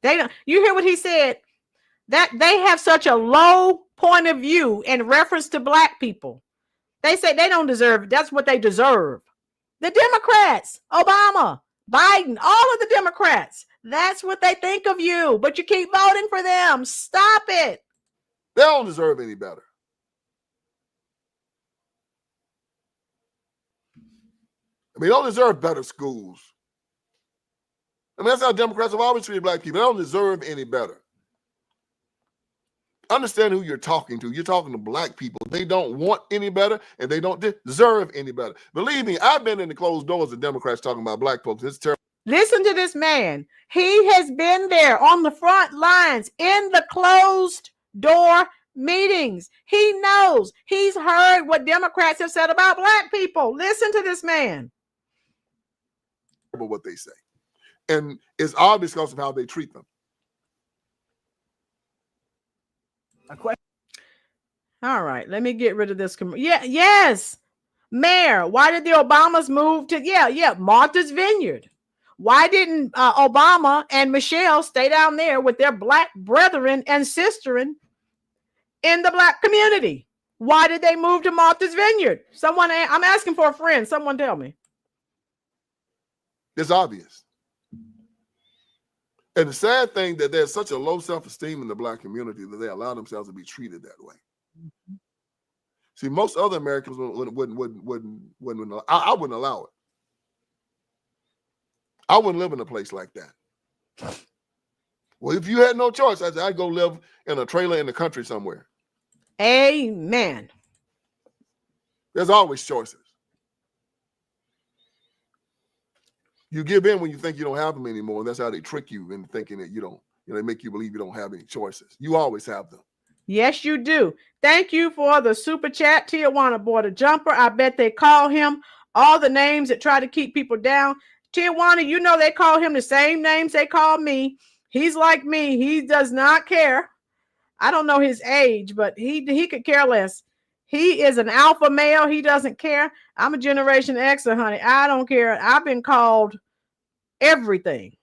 They don't. You hear what he said? That they have such a low point of view in reference to black people. They say they don't deserve it. That's what they deserve. The Democrats, Obama, Biden, all of the Democrats. That's what they think of you, but you keep voting for them. Stop it. They don't deserve any better. I mean, they don't deserve better schools. I mean, that's how Democrats have always treated black people. They don't deserve any better. Understand who you're talking to. You're talking to black people. They don't want any better, and they don't deserve any better. Believe me, I've been in the closed doors of Democrats talking about black folks. It's terrible. Listen to this man. He has been there on the front lines in the closed door meetings. He knows. He's heard what Democrats have said about black people. Listen to this man. What they say. And it's obvious because of how they treat them. A question. All right, let me get rid of this. Yes. Mayor, why did the Obamas move to, Martha's Vineyard? Why didn't Obama and Michelle stay down there with their black brethren and sisterin in the black community? Why did they move to Martha's Vineyard? I'm asking for a friend. Someone tell me. It's obvious. And the sad thing that there's such a low self-esteem in the black community that they allow themselves to be treated that way. Mm-hmm. See, most other Americans wouldn't. I wouldn't allow it. I wouldn't live in a place like that. Well, if you had no choice, I'd go live in a trailer in the country somewhere. Amen. There's always choices. You give in when you think you don't have them anymore, and that's how they trick you into thinking that you don't they make you believe you don't have any choices. You always have them. Yes, you do. Thank you for the super chat. Tijuana bought a jumper. I bet they call him all the names that try to keep people down. Tijuana, you know they call him the same names they call me. He's like me. He does not care. I don't know his age, but he could care less. He is an alpha male. He doesn't care. I'm a Generation Xer, honey. I don't care. I've been called everything.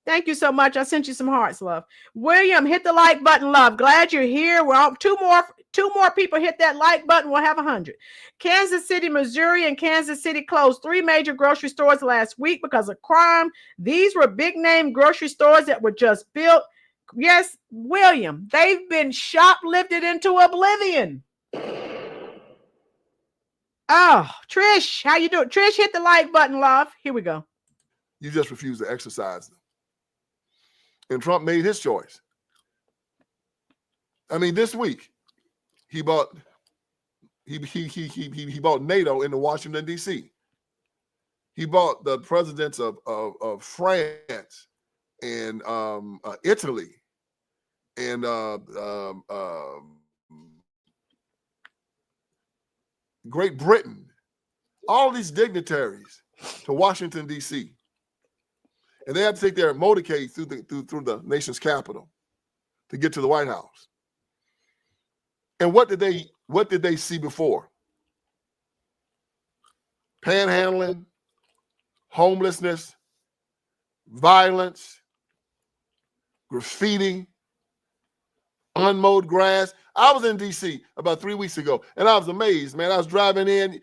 Thank you so much. I sent you some hearts, love. William, hit the like button, love. Glad you're here. We're on two more people hit that like button. We'll have 100. Kansas City, Missouri, and Kansas City closed 3 major grocery stores last week because of crime. These were big name grocery stores that were just built. Yes, William, they've been shoplifted into oblivion. Oh, Trish, how you doing? Trish, hit the like button, love. Here we go. You just refuse to exercise them. And Trump made his choice. I mean, this week he bought NATO into Washington, D.C. He bought the presidents of France and Italy and Great Britain, all these dignitaries to Washington, D.C. And they have to take their motorcade through the nation's capital to get to the White House. And what did they see before? Panhandling, homelessness, violence, graffiti, unmowed grass. I was in D.C. about 3 weeks ago, and I was amazed, man. I was driving in,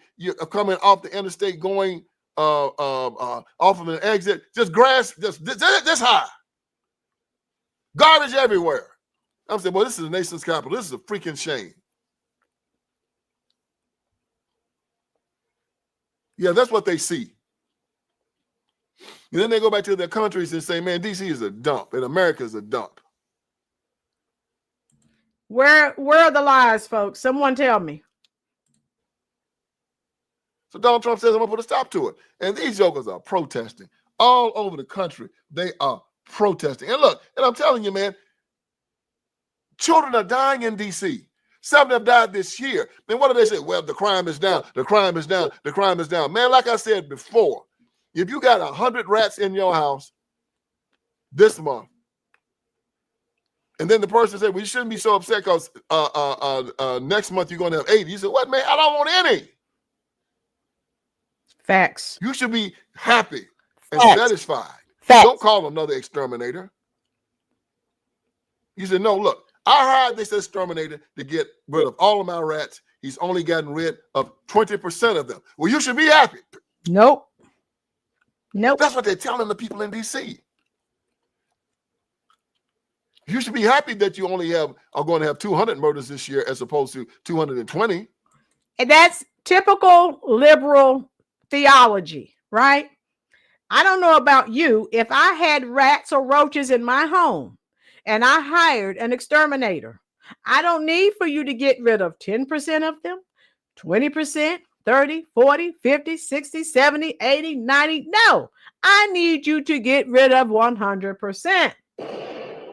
coming off the interstate, going off of an exit, just grass, just this high. Garbage everywhere. I'm saying, well, this is the nation's capital. This is a freaking shame. Yeah, that's what they see. And then they go back to their countries and say, man, D.C. is a dump, and America is a dump. Where are the lies, folks? Someone tell me. So Donald Trump says, I'm going to put a stop to it. And these jokers are protesting all over the country. They are protesting. And look, and I'm telling you, man, children are dying in D.C. 7 have died this year. Then what do they say? Well, the crime is down. The crime is down. The crime is down. Man, like I said before, if you got 100 rats in your house this month, and then the person said, well, you shouldn't be so upset because next month you're going to have 80. You said, what, man? I don't want any. Facts. You should be happy and Facts. satisfied. Facts. Don't call another exterminator. You said, no, look, I hired this exterminator to get rid of all of my rats. He's only gotten rid of 20% of them. Well, you should be happy. Nope. Nope. That's what they're telling the people in D.C. You should be happy that you only are going to have 200 murders this year as opposed to 220. And that's typical liberal theology, right? I don't know about you. If I had rats or roaches in my home and I hired an exterminator, I don't need for you to get rid of 10% of them, 20%, 30, 40, 50, 60, 70, 80, 90. No, I need you to get rid of 100%.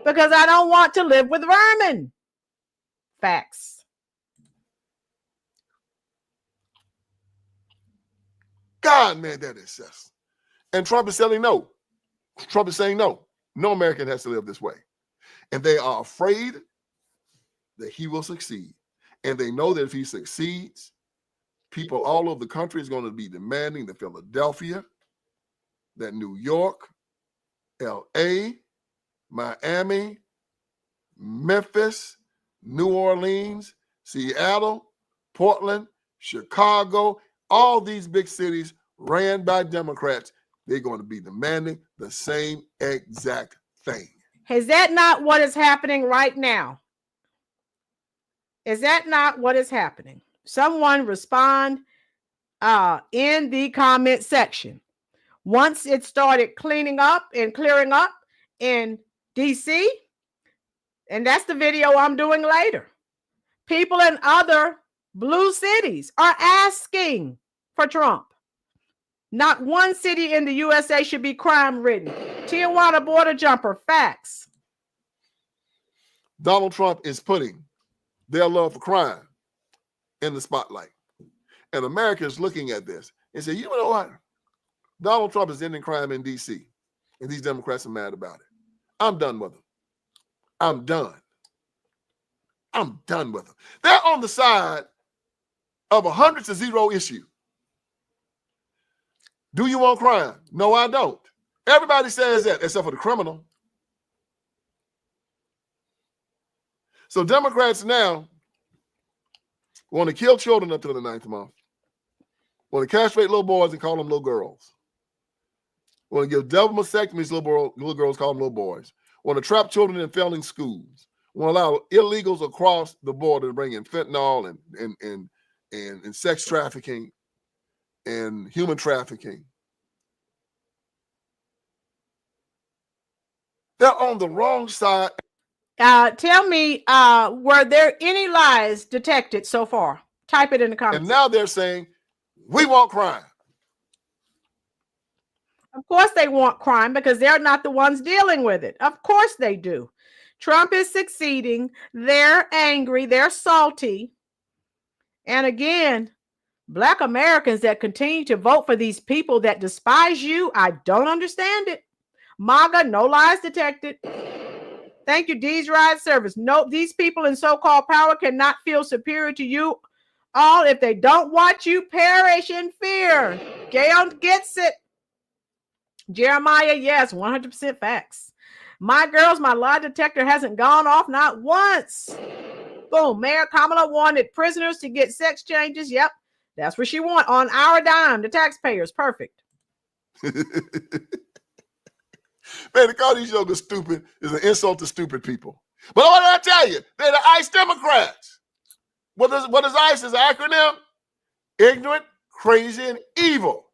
Because I don't want to live with vermin. Facts. God, man, that is just. And Trump is saying no. Trump is saying no. No American has to live this way. And they are afraid that he will succeed. And they know that if he succeeds, people all over the country is going to be demanding that Philadelphia, that New York, L.A., Miami, Memphis, New Orleans, Seattle, Portland, Chicago, all these big cities ran by Democrats, they're going to be demanding the same exact thing. Is that not what is happening right now? Is that not what is happening? Someone respond in the comment section. Once it started cleaning up and clearing up in DC, and that's the video I'm doing later. People in other blue cities are asking for Trump. Not one city in the USA should be crime-ridden. Tijuana border jumper, facts. Donald Trump is putting their love for crime in the spotlight. And America is looking at this and say, you know what? Donald Trump is ending crime in D.C. and these Democrats are mad about it. I'm done with them. I'm done. I'm done with them. They're on the side of a 100-0 issue. Do you want crime? No, I don't. Everybody says that except for the criminal. So Democrats now want to kill children up to the 9th month. Want to castrate little boys and call them little girls. Want to give double mastectomies, little girls, call them little boys. Want to trap children in failing schools. Want to allow illegals across the border to bring in fentanyl and sex trafficking and human trafficking. They're on the wrong side. Tell me, were there any lies detected so far? Type it in the comments. And now they're saying, we want crime. Of course they want crime because they're not the ones dealing with it. Of course they do. Trump is succeeding. They're angry. They're salty. And again, Black Americans that continue to vote for these people that despise you, I don't understand it. MAGA, no lies detected. Thank you, D's Ride Service. No, these people in so-called power cannot feel superior to you all if they don't watch you perish in fear. Gail gets it. Jeremiah, yes, 100% facts. My girls, my lie detector hasn't gone off not once. Boom. Mayor Kamala wanted prisoners to get sex changes. Yep, that's what she want on our dime, the taxpayers. Perfect. Man, to call these jokers stupid is an insult to stupid people. But what did I tell you? They're the ICE Democrats. What is ICE? Is an acronym? Ignorant, crazy, and evil.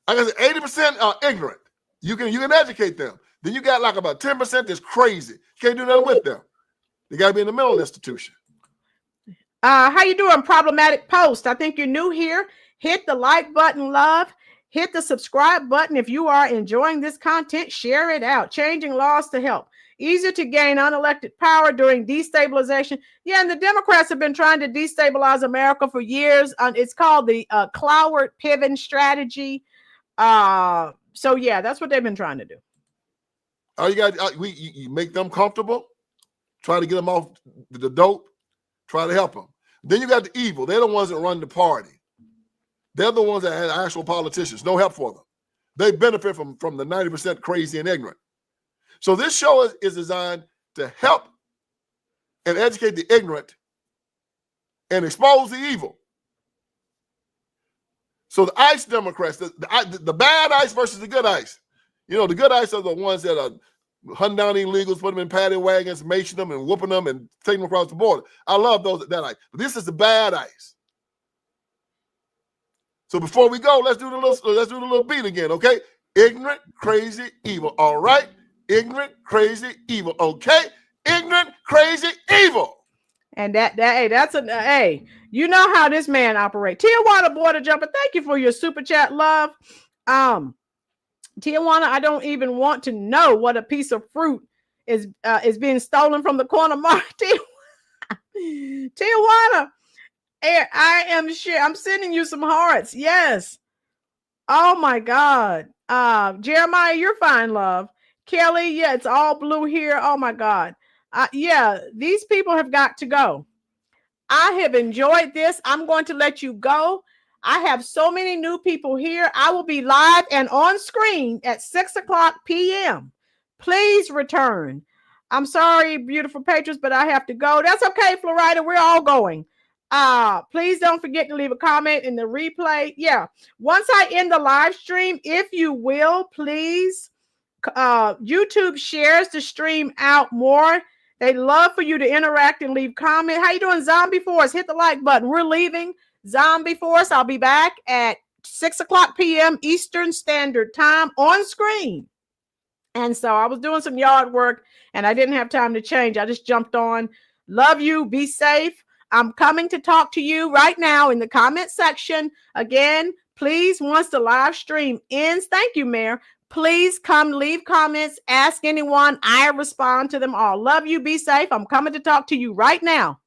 I guess 80% are ignorant. You can educate them. Then you got like about 10% that's crazy. You can't do nothing with them. They got to be in the mental institution. How you doing, Problematic Post? I think you're new here. Hit the like button, love. Hit the subscribe button if you are enjoying this content. Share it out. Changing laws to help. Easier to gain unelected power during destabilization. Yeah, and the Democrats have been trying to destabilize America for years. It's called the Cloward-Piven strategy. So yeah, that's what they've been trying to do. All you got, you make them comfortable. Try to get them off the dope. Try to help them. Then you got the evil. They're the ones that run the party. They're the ones that have actual politicians. No help for them. They benefit from the 90% crazy and ignorant. So this show is designed to help and educate the ignorant and expose the evil. So the ICE Democrats, the bad ICE versus the good ICE. You know, the good ICE are the ones that are hunting down illegals, put them in paddy wagons, macing them and whooping them and taking them across the border. I love those that ICE. But this is the bad ICE. So before we go, let's do the little beat again, okay? Ignorant, crazy, evil. All right? Ignorant, crazy, evil. Okay? Ignorant, crazy, evil. And hey, you know how this man operates. Tijuana Border Jumper, thank you for your super chat, love. Tijuana, I don't even want to know what a piece of fruit is being stolen from the corner market. Tijuana, I am sure I'm sending you some hearts. Yes. Oh my God. Jeremiah, you're fine, love. Kelly, yeah, it's all blue here. Oh my God. Yeah, these people have got to go. I have enjoyed this. I'm going to let you go. I have so many new people here. I will be live and on screen at 6:00 p.m. Please return. I'm sorry, beautiful patrons, but I have to go. That's okay, Florida. We're all going. Please don't forget to leave a comment in the replay. Yeah, once I end the live stream, if you will, please, YouTube shares the stream out more. They'd love for you to interact and leave comments. How you doing, Zombie Force? Hit the like button. We're leaving. Zombie Force, I'll be back at 6:00 p.m. Eastern Standard Time on screen. And so I was doing some yard work and I didn't have time to change. I just jumped on. Love you. Be safe. I'm coming to talk to you right now in the comment section. Again, please, once the live stream ends, thank you, Mayor. Please come leave comments, ask anyone. I respond to them all. Love you. Be safe. I'm coming to talk to you right now.